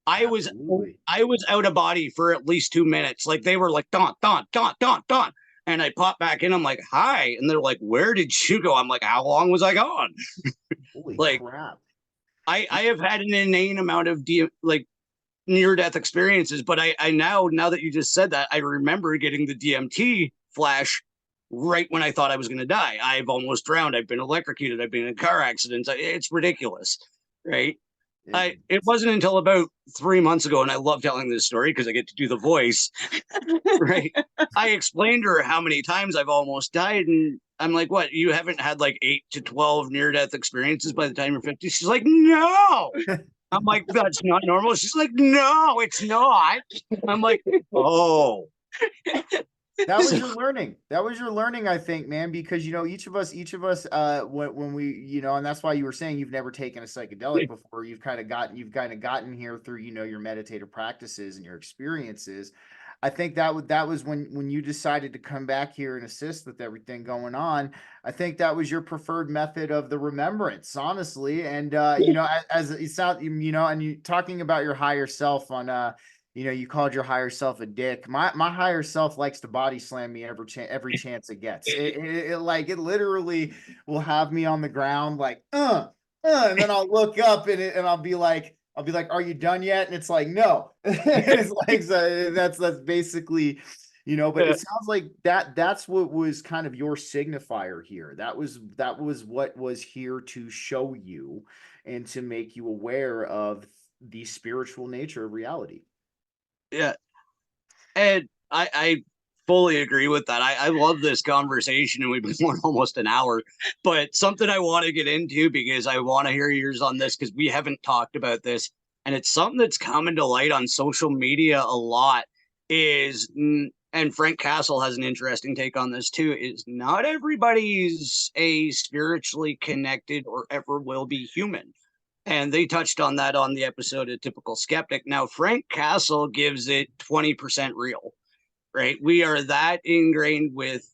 I was Absolutely. I was out of body for at least 2 minutes. Like, they were like, don, don, don, don, don. And I popped back in. I'm like, hi. And they're like, where did you go? I'm like, how long was I gone? Holy Like, crap. I have had an inane amount of near death experiences, but I now that you just said that, I remember getting the DMT flash right when I thought I was going to die. I've almost drowned. I've been electrocuted. I've been in car accidents. It's ridiculous, right? It wasn't until about 3 months ago, and I love telling this story because I get to do the voice, right? I explained to her how many times I've almost died, and I'm like, what, you haven't had like 8 to 12 near-death experiences by the time you're 50? She's like, no. I'm like, that's not normal. She's like, no, it's not. I'm like, oh. That was your learning. That was your learning, I think, man, because each of us, when we, and that's why you were saying you've never taken a psychedelic before. You've kind of gotten here through, your meditative practices and your experiences. I think that was when you decided to come back here and assist with everything going on. I think that was your preferred method of the remembrance, honestly. And as it sounds, and you talking about your higher self on you called your higher self a dick. My higher self likes to body slam me every chance it gets. It literally will have me on the ground like and then I'll look up and I'll be like, are you done yet? And it's like, no. It's like, so that's basically, but it sounds like that's what was kind of your signifier here. That was what was here to show you and to make you aware of the spiritual nature of reality. Yeah. And I fully agree with that. I love this conversation, and we've been going almost an hour. But something I want to get into, because I want to hear yours on this, because we haven't talked about this, and it's something that's coming to light on social media a lot, is, and Frank Castle has an interesting take on this too, is not everybody's a spiritually connected or ever will be human. And they touched on that on the episode of Typical Skeptic. Now, Frank Castle gives it 20% real, right? We are that ingrained with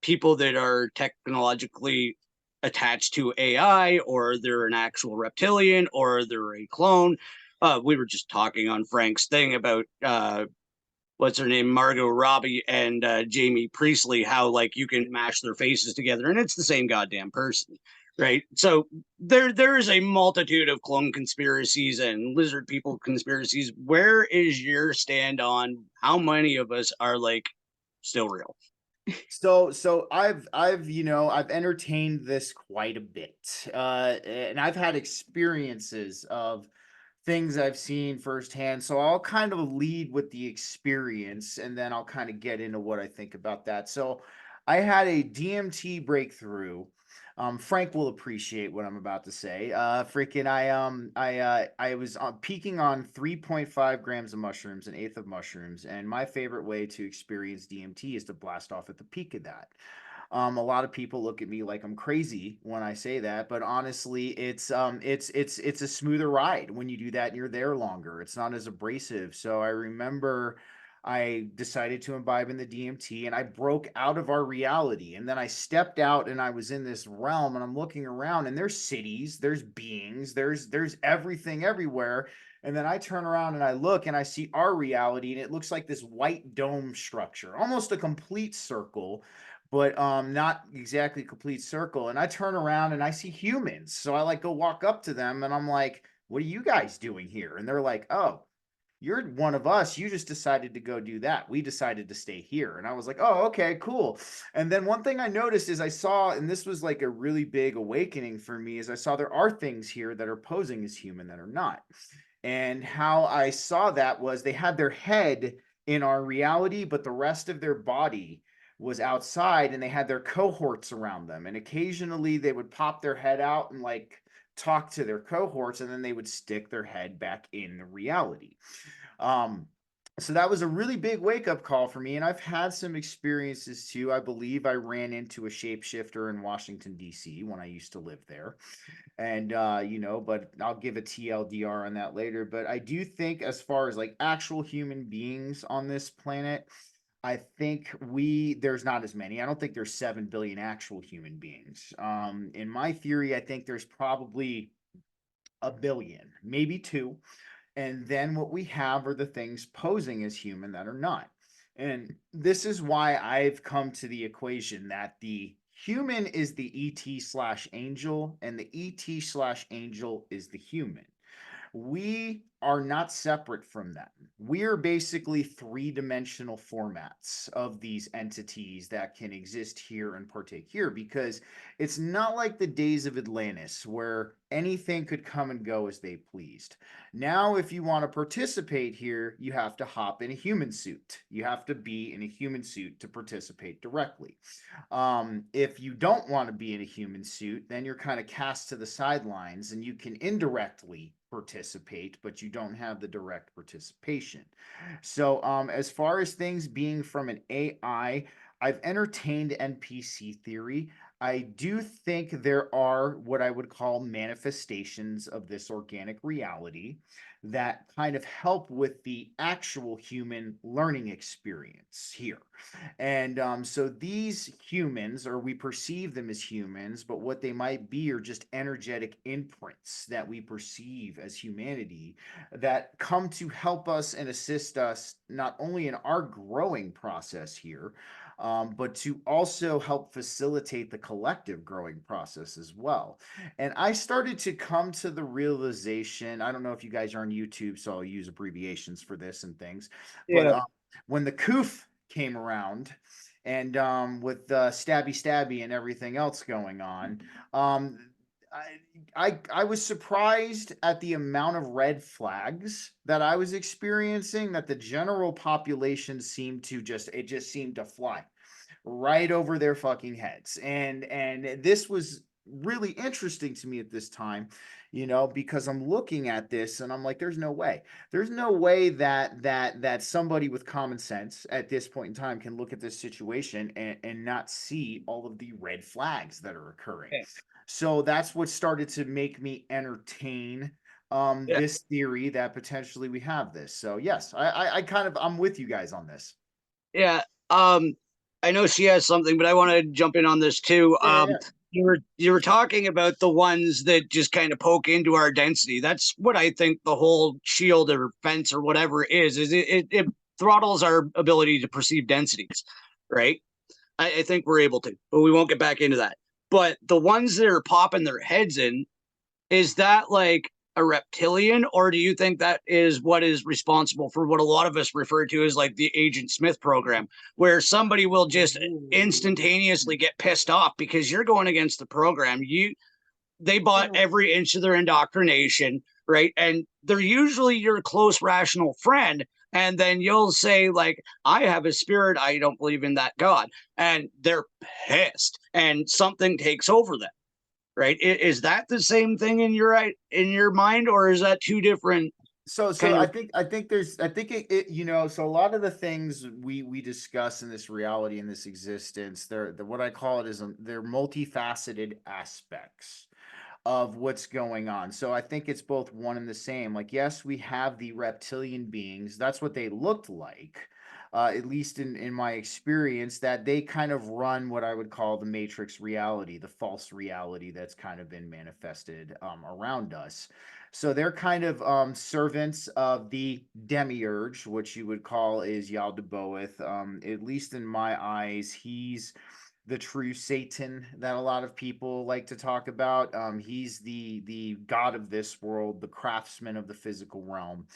people that are technologically attached to AI, or they're an actual reptilian, or they're a clone. We were just talking on Frank's thing about what's her name, Margot Robbie and Jamie Priestley, how like you can mash their faces together and it's the same goddamn person, right? So there is a multitude of clone conspiracies and lizard people conspiracies. Where is your stand on how many of us are like still real? So I've entertained this quite a bit, and I've had experiences of things I've seen firsthand. So I'll kind of lead with the experience, and then I'll kind of get into what I think about that. So I had a DMT breakthrough. Frank will appreciate what I'm about to say. I was peaking on 3.5 grams of mushrooms, an eighth of mushrooms, and my favorite way to experience DMT is to blast off at the peak of that. A lot of people look at me like I'm crazy when I say that, but honestly, it's a smoother ride when you do that and you're there longer. It's not as abrasive. So I remember I decided to imbibe in the DMT and I broke out of our reality. And then I stepped out and I was in this realm and I'm looking around and there's cities, there's beings, there's everything everywhere. And then I turn around and I look and I see our reality and it looks like this white dome structure, almost a complete circle, but not exactly complete circle. And I turn around and I see humans. So I like go walk up to them and I'm like, what are you guys doing here? And they're like, oh, you're one of us. You just decided to go do that. We decided to stay here. And I was like, oh, okay, cool. And then one thing I noticed is I saw, and this was like a really big awakening for me, is I saw there are things here that are posing as human that are not. And how I saw that was they had their head in our reality, but the rest of their body was outside and they had their cohorts around them. And occasionally they would pop their head out and like talk to their cohorts, and then they would stick their head back in the reality. Um, so that was a really big wake up call for me. And I've had some experiences too. I believe I ran into a shapeshifter in Washington, D.C. when I used to live there. And, but I'll give a TLDR on that later. But I do think, as far as like actual human beings on this planet, I think there's not as many. I don't think there's 7 billion actual human beings. In my theory, I think there's probably a billion, maybe two. And then what we have are the things posing as human that are not. And this is why I've come to the equation that the human is the ET/angel and the ET/angel is the human. We are not separate from them. We are basically three-dimensional formats of these entities that can exist here and partake here, because it's not like the days of Atlantis where anything could come and go as they pleased. Now, if you want to participate here, you have to hop in a human suit. You have to be in a human suit to participate directly. If you don't want to be in a human suit, then you're kind of cast to the sidelines and you can indirectly participate, but you don't have the direct participation. So, as far as things being from an AI, I've entertained NPC theory. I do think there are what I would call manifestations of this organic reality that kind of help with the actual human learning experience here. And so these humans, or we perceive them as humans, but what they might be are just energetic imprints that we perceive as humanity that come to help us and assist us not only in our growing process here, but to also help facilitate the collective growing process as well. And I started to come to the realization, I don't know if you guys are on YouTube, so I'll use abbreviations for this and things, but Yeah. when the COOF came around, and with stabby stabby and everything else going on, um, I was surprised at the amount of red flags that I was experiencing, that the general population seemed to just seemed to fly right over their fucking heads. And this was really interesting to me at this time, because I'm looking at this and I'm like, there's no way. There's no way that somebody with common sense at this point in time can look at this situation and not see all of the red flags that are occurring. Yeah. So that's what started to make me entertain Yeah. this theory that potentially we have this. So yes, I kind of, I'm with you guys on this. Yeah. I know she has something, but I want to jump in on this too. Yeah. You were talking about the ones that just kind of poke into our density. That's what I think the whole shield or fence or whatever is it throttles our ability to perceive densities, right? I think we're able to, but we won't get back into that. But the ones that are popping their heads in, is that like a reptilian, or do you think that is what is responsible for what a lot of us refer to as like the Agent Smith program, where somebody will just instantaneously get pissed off because you're going against the program? They bought every inch of their indoctrination, right? And they're usually your close rational friend. And then you'll say, like, I have a spirit, I don't believe in that God. And they're pissed and something takes over them, right? Is that the same thing in your mind, or is that two different So kind of? I think there's I think so a lot of the things we discuss in this reality, in this existence, they're what I call it is they're multifaceted aspects of what's going on. So I think it's both one and the same. Like, yes, we have the reptilian beings. That's what they looked like, at least in my experience, that they kind of run what I would call the matrix reality, the false reality that's kind of been manifested around us. So they're kind of servants of the demiurge, which you would call is Yaldabaoth. At least in my eyes, he's the true Satan that a lot of people like to talk about. He's the god of this world, the craftsman of the physical realm.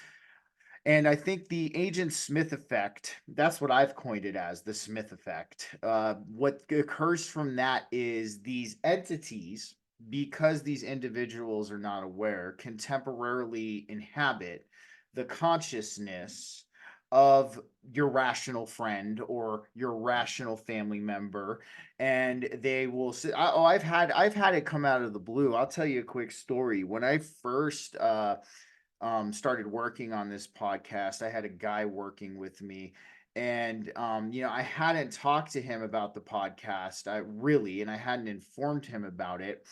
And I think the Agent Smith effect, that's what I've coined it as, the Smith effect. What occurs from that is these entities, because these individuals are not aware, can temporarily inhabit the consciousness of your rational friend or your rational family member, and they will say, "Oh, I've had it come out of the blue." I'll tell you a quick story. When I first started working on this podcast, I had a guy working with me, and I hadn't talked to him about the podcast, and I hadn't informed him about it.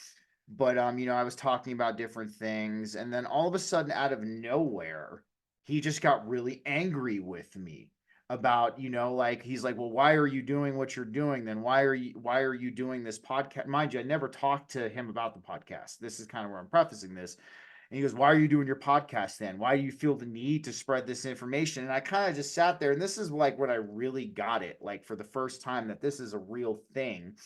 But I was talking about different things, and then all of a sudden, out of nowhere, he just got really angry with me about, like, he's like, well, why are you doing what you're doing then? Why are you doing this podcast? Mind you, I never talked to him about the podcast. This is kind of where I'm prefacing this. And he goes, why are you doing your podcast then? Why do you feel the need to spread this information? And I kind of just sat there, and this is like when I really got it, like for the first time, that this is a real thing.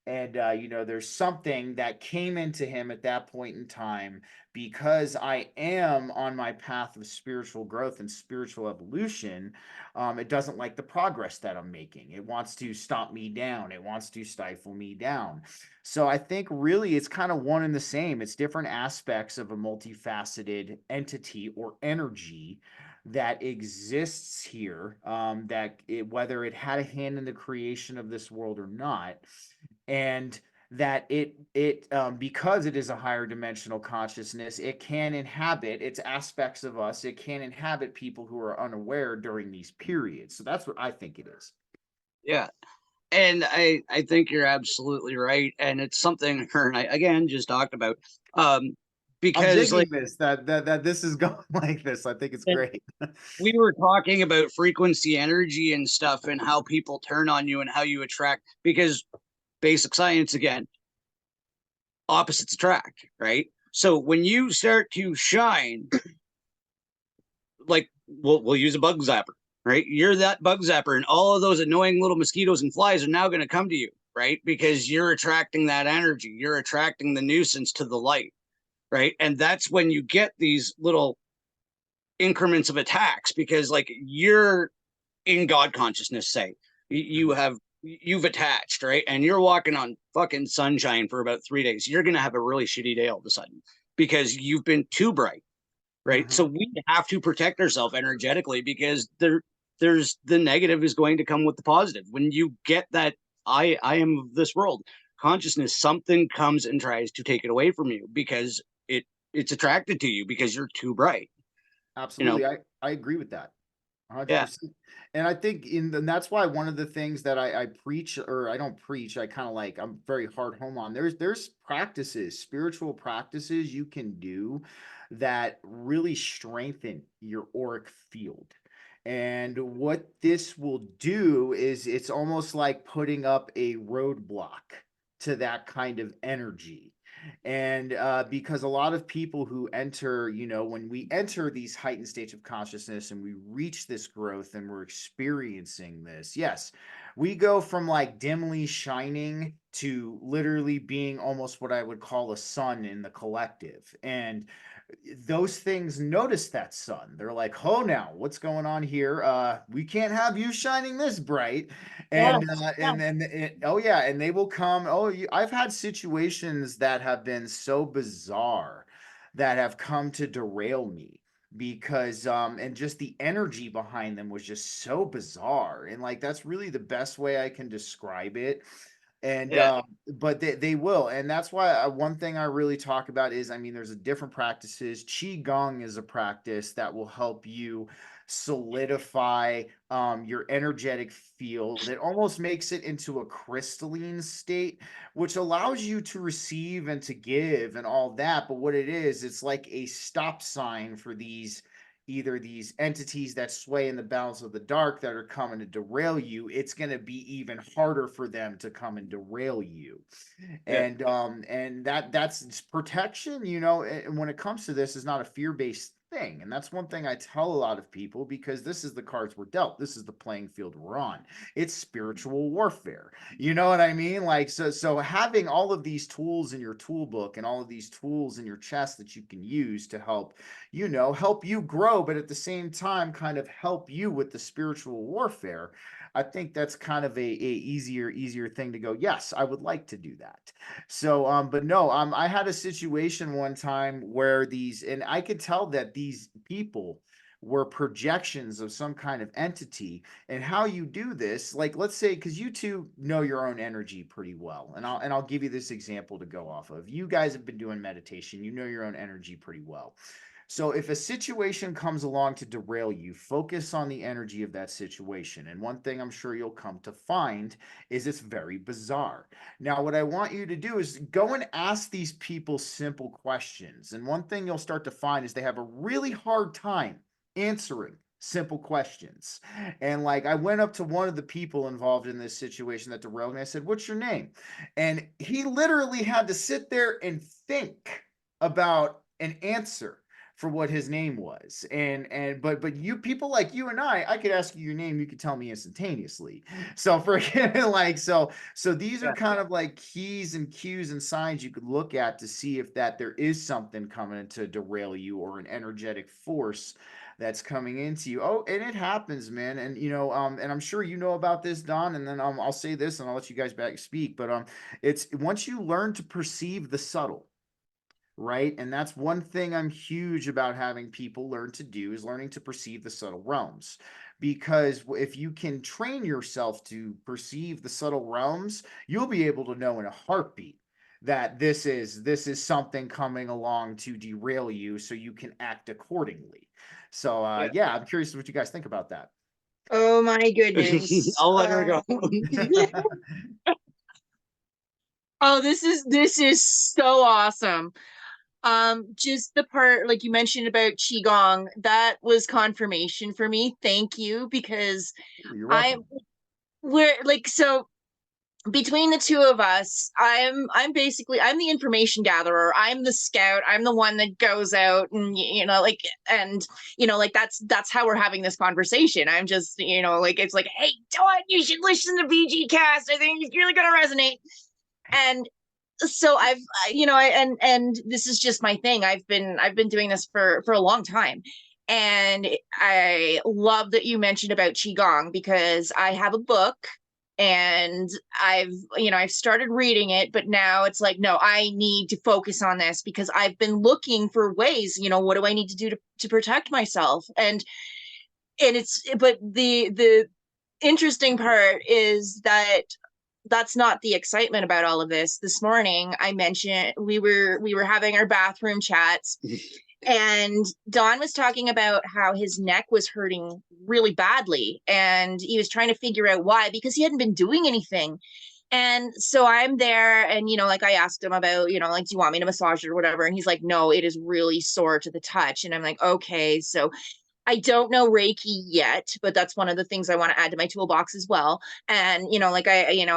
And there's something that came into him at that point in time, because I am on my path of spiritual growth and spiritual evolution. It doesn't like the progress that I'm making. It wants to stomp me down. It wants to stifle me down. So I think really it's kind of one and the same. It's different aspects of a multifaceted entity or energy that exists here, whether it had a hand in the creation of this world or not, and that because it is a higher dimensional consciousness, it can inhabit its aspects of us. It can inhabit people who are unaware during these periods. So that's what I think it is. Yeah. And I think you're absolutely right. And it's something her and I, again, just talked about. I'm Because digging like this, that this is going like this. I think it's great. we were talking about frequency energy and stuff and how people turn on you and how you attract, because basic science again, opposites attract, right? So when you start to shine, like we'll use a bug zapper, right? You're that bug zapper, and all of those annoying little mosquitoes and flies are now going to come to you, right? Because you're attracting that energy, you're attracting the nuisance to the light, right? And that's when you get these little increments of attacks, because like you're in God consciousness, say you've attached, right? And you're walking on fucking sunshine for about 3 days. You're gonna have a really shitty day all of a sudden because you've been too bright, right? So we have to protect ourselves energetically, because there's the negative is going to come with the positive. When you get that I am of this world consciousness, something comes and tries to take it away from you because it's attracted to you because you're too bright. Absolutely. I agree with that. Yeah. 100%. And I think and that's why one of the things that I preach, or I don't preach, I kind of like, I'm very hard home on. There's practices, spiritual practices you can do that really strengthen your auric field. And what this will do is it's almost like putting up a roadblock to that kind of energy. And because a lot of people who enter, when we enter these heightened states of consciousness and we reach this growth and we're experiencing this, yes, we go from like dimly shining to literally being almost what I would call a sun in the collective. And those things notice that sun. They're like, oh, now what's going on here? We can't have you shining this bright. And Yes, oh yeah, and they will come. I've had situations that have been so bizarre that have come to derail me, because and just the energy behind them was just so bizarre, and like that's really the best way I can describe it. And Yeah. but they will, and that's why one thing I really talk about is, I mean, there's a different practices. Qigong is a practice that will help you solidify your energetic field. It almost makes it into a crystalline state, which allows you to receive and to give and all that. But what it is, it's like a stop sign for either these entities that sway in the balance of the dark that are coming to derail you. It's going to be even harder for them to come and derail you. Yeah. And that's protection, and when it comes to this, is not a fear-based thing. And that's one thing I tell a lot of people, because this is the cards we're dealt. This is the playing field we're on. It's spiritual warfare. You know what I mean? Like, so having all of these tools in your toolbook and all of these tools in your chest that you can use to help you grow, but at the same time kind of help you with the spiritual warfare. I think that's kind of a easier thing to go, yes, I would like to do that. So but no, I had a situation one time where and I could tell that these people were projections of some kind of entity. And how you do this, like, let's say, because you two know your own energy pretty well, and I'll give you this example to go off of. You guys have been doing meditation, you know your own energy pretty well. So if a situation comes along to derail you, focus on the energy of that situation. And one thing I'm sure you'll come to find is it's very bizarre. Now, what I want you to do is go and ask these people simple questions. And one thing you'll start to find is they have a really hard time answering simple questions. And like, I went up to one of the people involved in this situation that derailed me. I said, "What's your name?" And he literally had to sit there and think about an answer for what his name was. But you people like you and I could ask you your name, you could tell me instantaneously. So for like so these are Yeah. kind of like keys and cues and signs you could look at to see if that there is something coming to derail you, or an energetic force that's coming into you. Oh, and it happens, man. And and I'm sure you know about this, Don. And then I'll say this, and I'll let you guys back speak. But it's once you learn to perceive the subtle, right? And that's one thing I'm huge about having people learn to do, is learning to perceive the subtle realms. Because if you can train yourself to perceive the subtle realms, you'll be able to know in a heartbeat that this is something coming along to derail you, so you can act accordingly. So Yeah. yeah, I'm curious what you guys think about that. Oh my goodness. I'll let her go. Oh, this is so awesome. Just the part like you mentioned about qigong, that was confirmation for me. Thank you, because You're I welcome. we're like so between the two of us, I'm basically I'm the information gatherer. I'm the scout. I'm the one that goes out and like, and like that's how we're having this conversation. I'm just like, it's like, hey Dawn, you should listen to BG Cast. I think it's really gonna resonate. And so and this is just my thing. I've been doing this for a long time. And I love that you mentioned about qigong, because I have a book, and I've started reading it, but now it's like, no, I need to focus on this, because I've been looking for ways, what do I need to do to protect myself? And it's but the interesting part is that that's not the excitement about all of this. This morning I mentioned we were having our bathroom chats, and Don was talking about how his neck was hurting really badly, and he was trying to figure out why, because he hadn't been doing anything. And so I'm there, and like I asked him about, like, do you want me to massage it or whatever? And he's like, no, it is really sore to the touch. And I'm like, okay, so I don't know Reiki yet, but that's one of the things I want to add to my toolbox as well. And, like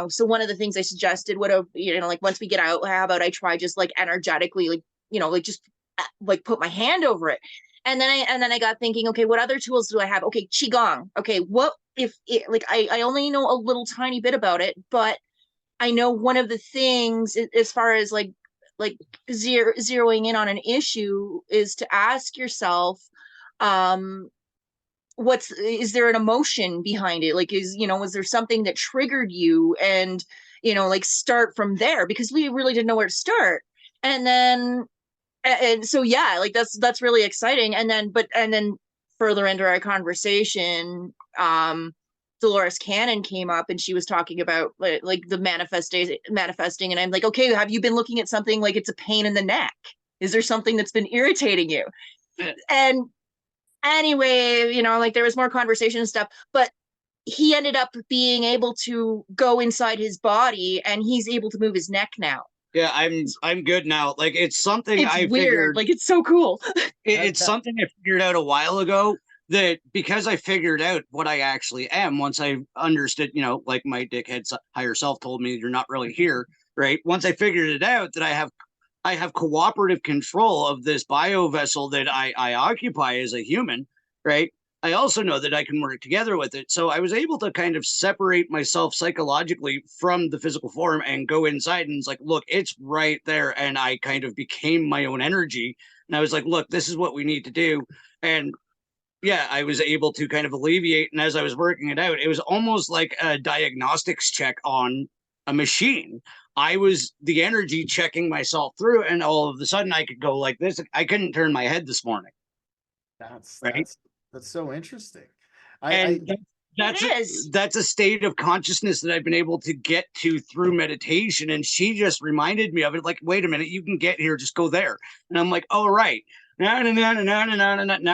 so one of the things I suggested would have, like, once we get out, how about I try just like energetically, like, like just like put my hand over it. And then I got thinking, okay, what other tools do I have? Okay, Qigong. Okay, what if it, like, I only know a little tiny bit about it, but I know one of the things as far as like zeroing in on an issue is to ask yourself, um what's is there an emotion behind it? Like, was there something that triggered you? And like, start from there, because we really didn't know where to start. And then and so yeah, like that's really exciting. And then further into our conversation, Dolores Cannon came up, and she was talking about like the manifesting, and I'm like, okay, have you been looking at something like it's a pain in the neck? Is there something that's been irritating you? And anyway, like, there was more conversation and stuff, but he ended up being able to go inside his body, and he's able to move his neck now. Yeah, I'm good now. Like, it's something It's I weird, figured. like, it's so cool. It's something I figured out a while ago, that because I figured out what I actually am once I understood, like my dickhead higher self told me, you're not really here, right? Once I figured it out, that I have cooperative control of this bio vessel that I occupy as a human, right? I also know that I can work together with it. So I was able to kind of separate myself psychologically from the physical form and go inside, and it's like, look, it's right there. And I kind of became my own energy. And I was like, look, this is what we need to do. And yeah, I was able to kind of alleviate. And as I was working it out, it was almost like a diagnostics check on a machine. I was the energy checking myself through, and all of a sudden I could go like this. I couldn't turn my head this morning, That's right? that's that's so interesting. I And that's It is. that's a state of consciousness that I've been able to get to through meditation. And she just reminded me of it. Like, wait a minute, you can get here, just go there. And I'm like, oh right, now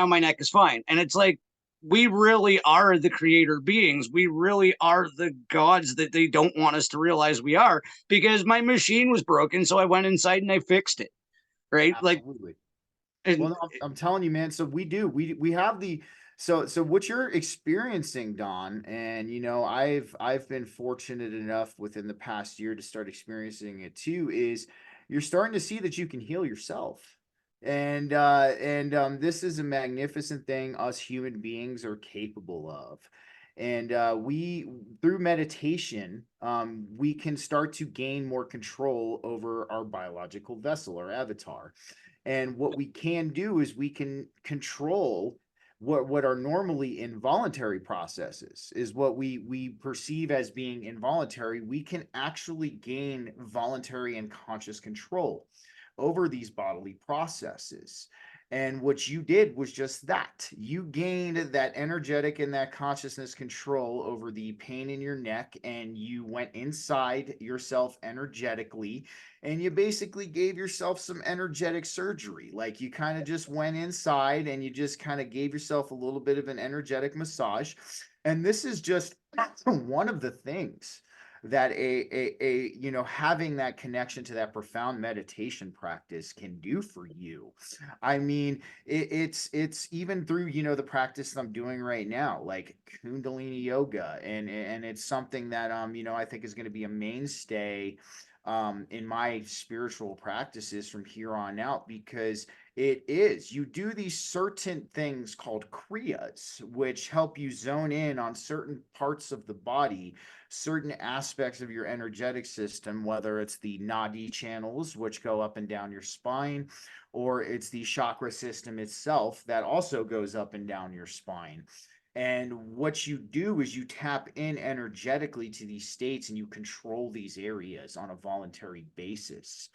my neck is fine. And it's like, we really are the creator beings. We really are the gods that they don't want us to realize we are, because my machine was broken, so I went inside and I fixed it. Right, like, absolutely. and Well, no, I'm telling you, man. So we have the so what you're experiencing, Don, and I've been fortunate enough within the past year to start experiencing it too, is you're starting to see that you can heal yourself. This is a magnificent thing us human beings are capable of. And we, through meditation, we can start to gain more control over our biological vessel, our avatar. And what we can do is we can control what are normally involuntary processes, is what we perceive as being involuntary. We can actually gain voluntary and conscious control over these bodily processes. And what you did was just that. You gained that energetic and that consciousness control over the pain in your neck, and you went inside yourself energetically, and you basically gave yourself some energetic surgery. Like, you kind of just went inside and you just kind of gave yourself a little bit of an energetic massage. And this is just one of the things that having that connection to that profound meditation practice can do for you. I mean, it's even through, the practice I'm doing right now, like Kundalini yoga, and it's something that I think is going to be a mainstay in my spiritual practices from here on out, because you do these certain things called kriyas, which help you zone in on certain parts of the body, certain aspects of your energetic system, whether it's the nadi channels, which go up and down your spine, or it's the chakra system itself that also goes up and down your spine. And what you do is you tap in energetically to these states, and you control these areas on a voluntary basis.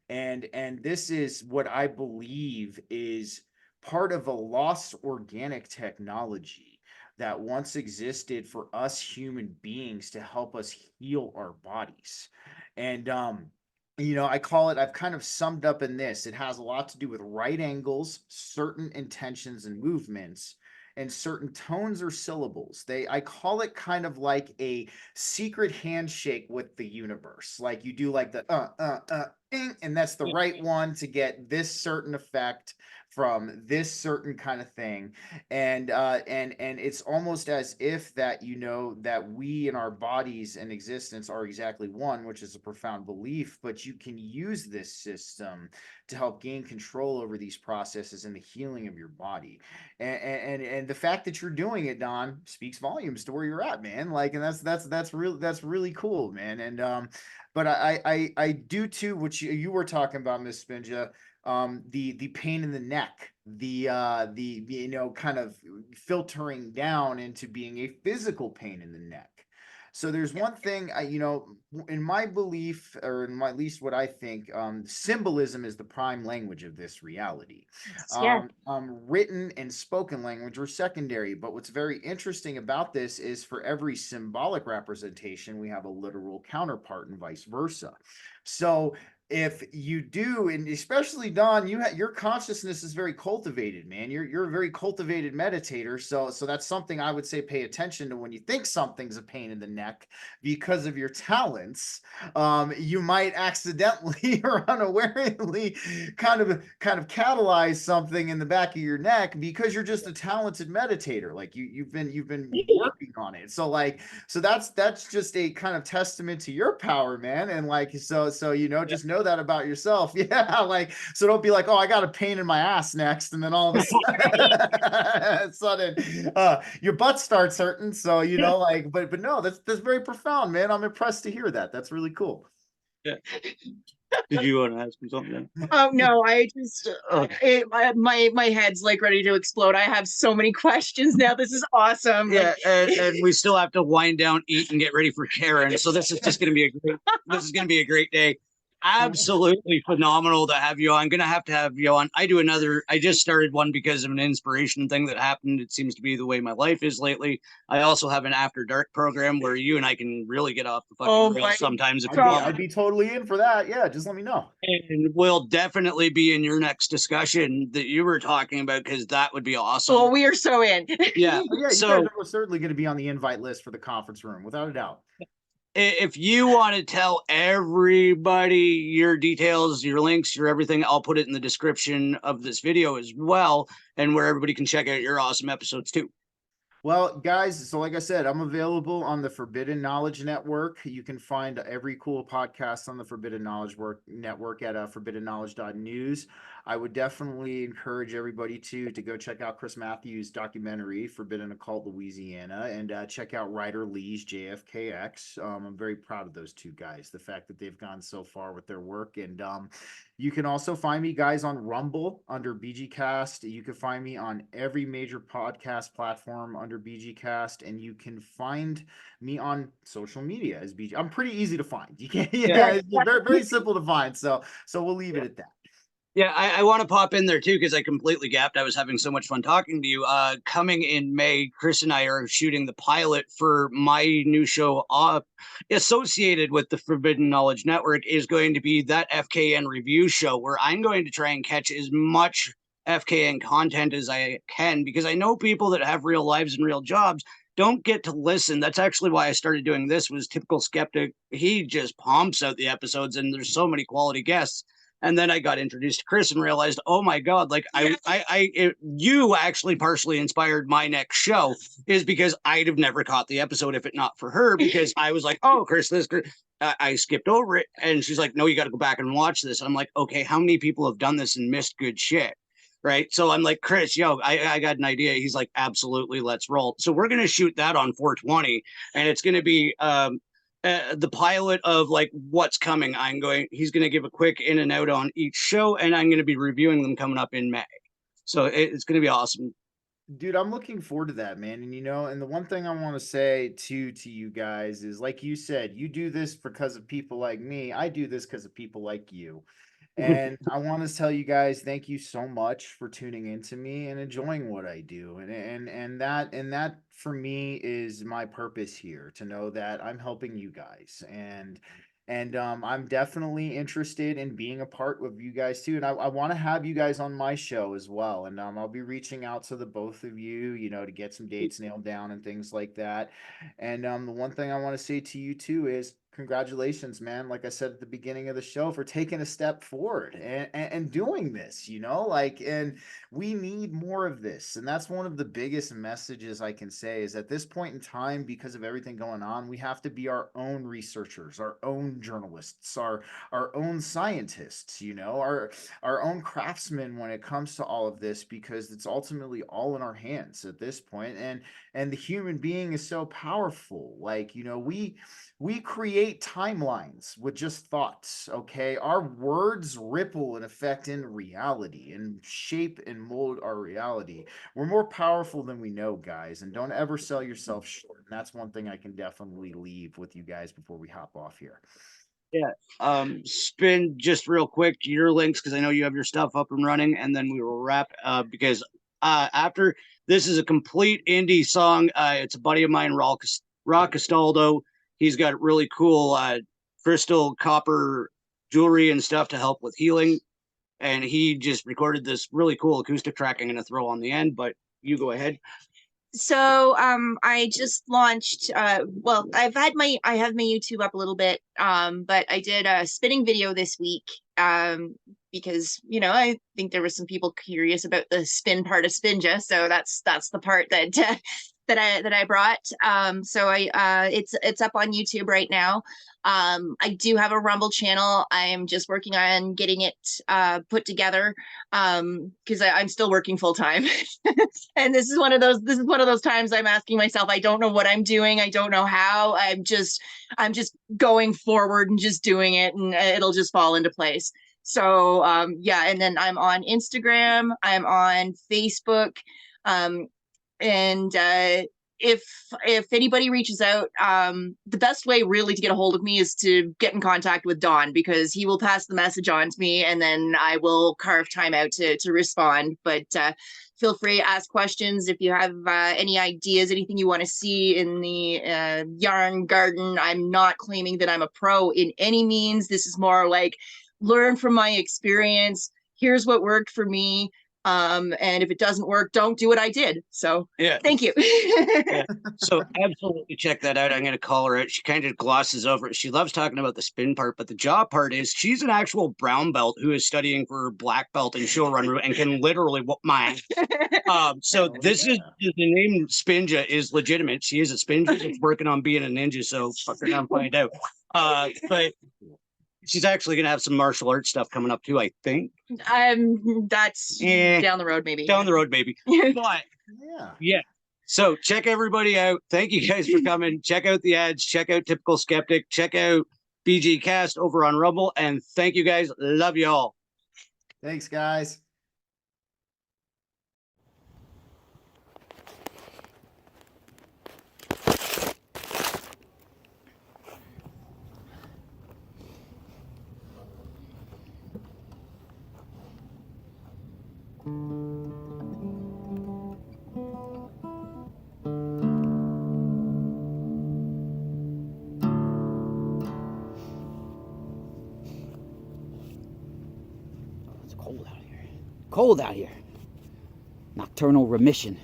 And this is what I believe is part of a lost organic technology that once existed for us human beings to help us heal our bodies. And I call it, I've kind of summed up in this. It has a lot to do with right angles, certain intentions and movements, and certain tones or syllables. I call it kind of like a secret handshake with the universe. Like, you do like the and that's the right one to get this certain effect from this certain kind of thing. And it's almost as if that that we and our bodies and existence are exactly one, which is a profound belief. But you can use this system to help gain control over these processes and the healing of your body. And the fact that you're doing it, Don, speaks volumes to where you're at, man. Like, and that's really cool, man. And but I do too what you were talking about, Miss Spinja, the pain in the neck, the kind of filtering down into being a physical pain in the neck. So there's one thing, in my belief, or in my, at least what I think, symbolism is the prime language of this reality. Yeah. Written and spoken language are secondary. But what's very interesting about this is, for every symbolic representation, we have a literal counterpart, and vice versa. So if you do, and especially Don, your consciousness is very cultivated, man. You're a very cultivated meditator. So that's something I would say pay attention to when you think something's a pain in the neck, because of your talents. You might accidentally or unawarely kind of catalyze something in the back of your neck, because you're just a talented meditator. Like, you've been working on it. So that's just a kind of testament to your power, man. And like, so just know that about yourself. Yeah, like, so don't be like, oh, I got a pain in my ass next, and then all of a sudden, your butt starts hurting. So like, but no, that's very profound, man. I'm impressed to hear that. That's really cool. Yeah. Did you want to ask me something? Oh no, I just my head's like ready to explode. I have so many questions now. This is awesome. Yeah, and we still have to wind down, eat, and get ready for Karen. So this is just going to be a great day. Absolutely phenomenal to have you on. I'm going to have you on. I just started one because of an inspiration thing that happened. It seems to be the way my life is lately. I also have an after dark program where you and I can really get off the fucking rails sometimes if you want. I'd be totally in for that. Yeah, just let me know. And we'll definitely be in your next discussion that you were talking about, because that would be awesome. Well, we are so in. Yeah. Yeah, you guys are certainly going to be on the invite list for the conference room, without a doubt. If you want to tell everybody your details, your links, your everything, I'll put it in the description of this video as well, and where everybody can check out your awesome episodes too. Well, guys, so like I said, I'm available on the Forbidden Knowledge Network. You can find every cool podcast on the Forbidden Knowledge Network at forbiddenknowledge.news. I would definitely encourage everybody to go check out Chris Matthews' documentary, Forbidden Occult Louisiana, and check out Ryder Lee's JFKX. I'm very proud of those two guys, the fact that they've gone so far with their work. And you can also find me, guys, on Rumble under BGCast. You can find me on every major podcast platform under BGCast, and you can find me on social media as BG. I'm pretty easy to find. You can't, yeah, it's very, very simple to find. So we'll leave it at that. Yeah, I want to pop in there too because I completely gapped. I was having so much fun talking to you. Coming in May, Chris and I are shooting the pilot for my new show associated with the Forbidden Knowledge Network is going to be that FKN review show where I'm going to try and catch as much FKN content as I can because I know people that have real lives and real jobs don't get to listen. That's actually why I started doing this was Typical Skeptic. He just pumps out the episodes and there's so many quality guests. And then I got introduced to Chris and realized, oh my God, like you actually partially inspired my next show is because I'd have never caught the episode if it not for her, because I was like, oh, Chris, I skipped over it. And she's like, no, you got to go back and watch this. And I'm like, okay, how many people have done this and missed good shit? Right. So I'm like, Chris, I got an idea. He's like, absolutely, let's roll. So we're going to shoot that on 420 and it's going to be, the pilot of like what's coming. He's going to give a quick in and out on each show and I'm going to be reviewing them coming up in May. So it's going to be awesome. Dude, I'm looking forward to that, man. And and the one thing I want to say to you guys is like you said, you do this because of people like me. I do this because of people like you. And I want to tell you guys, thank you so much for tuning into me and enjoying what I do. And that for me is my purpose here, to know that I'm helping you guys. And I'm definitely interested in being a part of you guys too. And I want to have you guys on my show as well. And I'll be reaching out to the both of you, to get some dates nailed down and things like that. And the one thing I want to say to you too is congratulations, man. Like I said at the beginning of the show, for taking a step forward and doing this, and we need more of this. And that's one of the biggest messages I can say is at this point in time, because of everything going on, we have to be our own researchers, our own journalists, our own scientists, our own craftsmen when it comes to all of this, because it's ultimately all in our hands at this point. And the human being is so powerful. Like, we create timelines with just thoughts, okay? Our words ripple and affect in reality and shape and mold our reality. We're more powerful than we know, guys, and don't ever sell yourself short. And that's one thing I can definitely leave with you guys before we hop off here. Yeah. Spin just real quick your links because I know you have your stuff up and running, and then we will wrap because after this is a complete indie song. It's a buddy of mine, Rock Castaldo. He's got really cool crystal copper jewelry and stuff to help with healing. And he just recorded this really cool acoustic track I'm going to throw on the end, but you go ahead. So I just launched well, I have my YouTube up a little bit, but I did a spinning video this week because I think there was some people curious about the spin part of Spinja, so that's the part that that I brought. So it's up on YouTube right now. I do have a Rumble channel. I'm just working on getting it put together because I'm still working full time. And this is one of those times I'm asking myself, I don't know what I'm doing. I don't know how. I'm just going forward and just doing it, and it'll just fall into place. So yeah, and then I'm on Instagram, I'm on Facebook, and if anybody reaches out, the best way really to get a hold of me is to get in contact with Don, because he will pass the message on to me and then I will carve time out to respond. But feel free to ask questions if you have any ideas, anything you want to see in the yarn garden. I'm not claiming that I'm a pro in any means. This is more like learn from my experience. Here's what worked for me. And if it doesn't work, don't do what I did. So Yeah. thank you. Yeah. So absolutely check that out. I'm going to call her out. She kind of glosses over it. She loves talking about the spin part, but the jaw part is she's an actual brown belt who is studying for her black belt in showrunner and can literally whoop my ass. So this is the name Spinja is legitimate. She is a Spinja that's working on being a ninja. So fuck around and find out. But she's actually going to have some martial arts stuff coming up too, I think. That's down the road, maybe. Down the road, maybe. But yeah. So check everybody out. Thank you guys for coming. Check out the ads. Check out Typical Skeptic. Check out BG Cast over on Rumble. And thank you guys. Love you all. Thanks, guys. It's cold out here. Cold out here. Nocturnal Remission.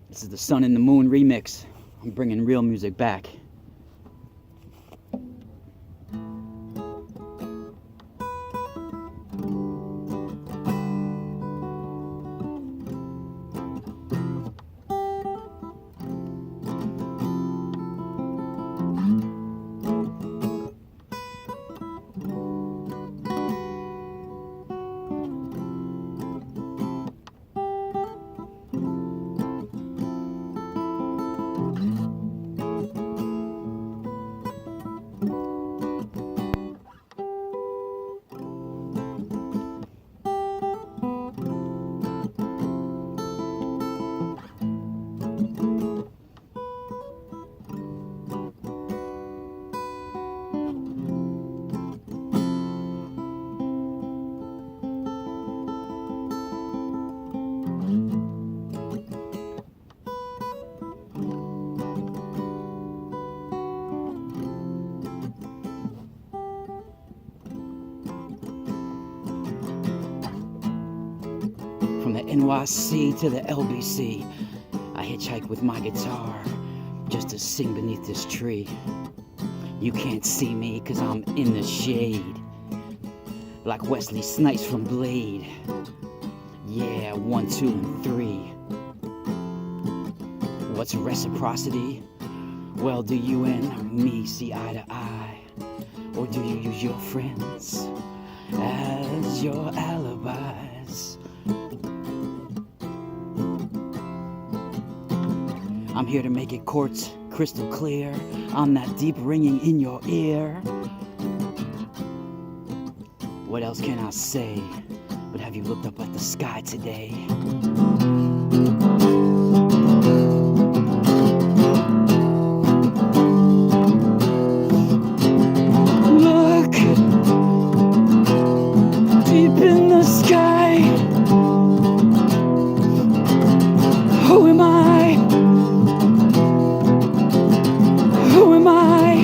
This is the Sun and the Moon remix. I'm bringing real music back. From the NYC to the LBC, I hitchhike with my guitar just to sing beneath this tree. You can't see me 'cause I'm in the shade, like Wesley Snipes from Blade. Yeah, 1, 2, and 3. What's reciprocity? Well, do you and me see eye to eye? Or do you use your friends as your alibis? I'm here to make it quartz crystal clear. I'm that deep ringing in your ear. What else can I say? But have you looked up at the sky today? Look deep in the sky. Who am I? Who am I?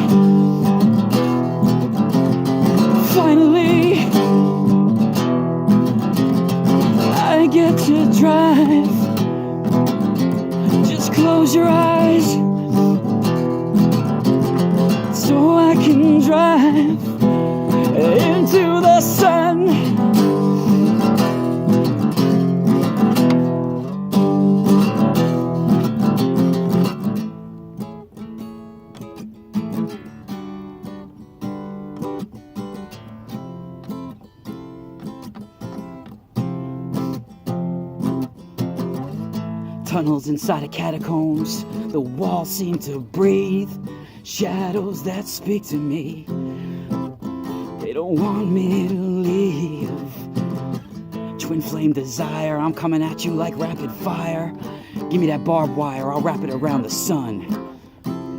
Finally, I get to drive. Just close your eyes so I can drive into the sun. Tunnels inside of catacombs, the walls seem to breathe. Shadows that speak to me, they don't want me to leave. Twin flame desire, I'm coming at you like rapid fire. Give me that barbed wire, I'll wrap it around the sun.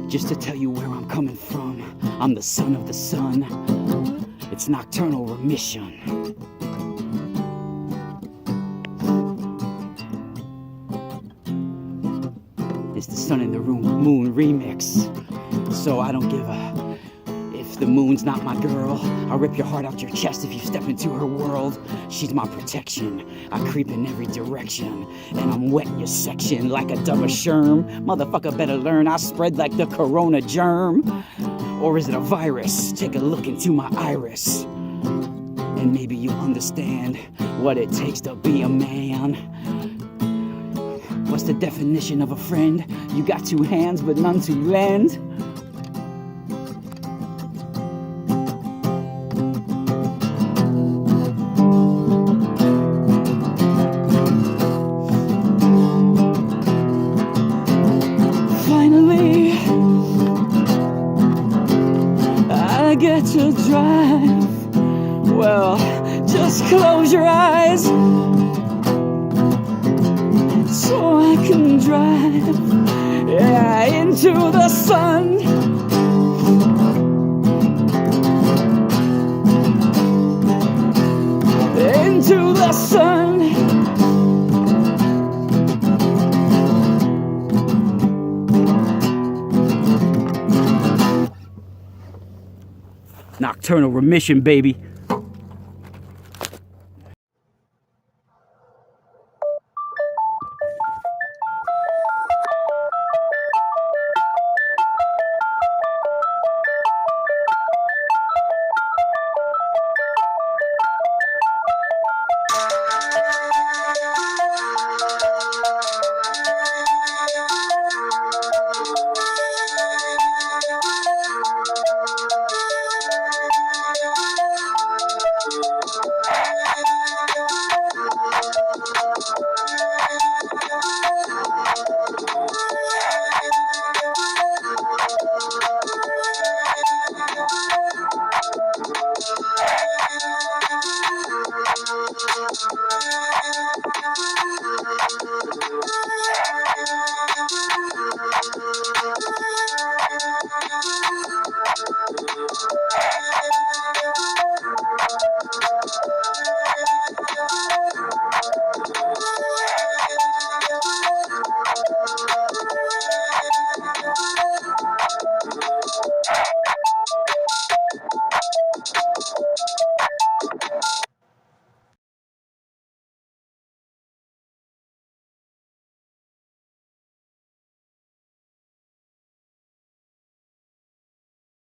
Just to tell you where I'm coming from, I'm the son of the sun. It's nocturnal remission. It's the Sun in the Moon remix. So I don't give a if the moon's not my girl, I'll rip your heart out your chest if you step into her world. She's my protection, I creep in every direction, and I'm wet your section like a double sherm. Motherfucker better learn I spread like the corona germ. Or is it a virus? Take a look into my iris, and maybe you'll understand what it takes to be a man. What's the definition of a friend? You got two hands but none to lend. Finally, I get to drive. Well, just close your eyes so I can drive, yeah, into the sun. Into the sun. Nocturnal remission, baby.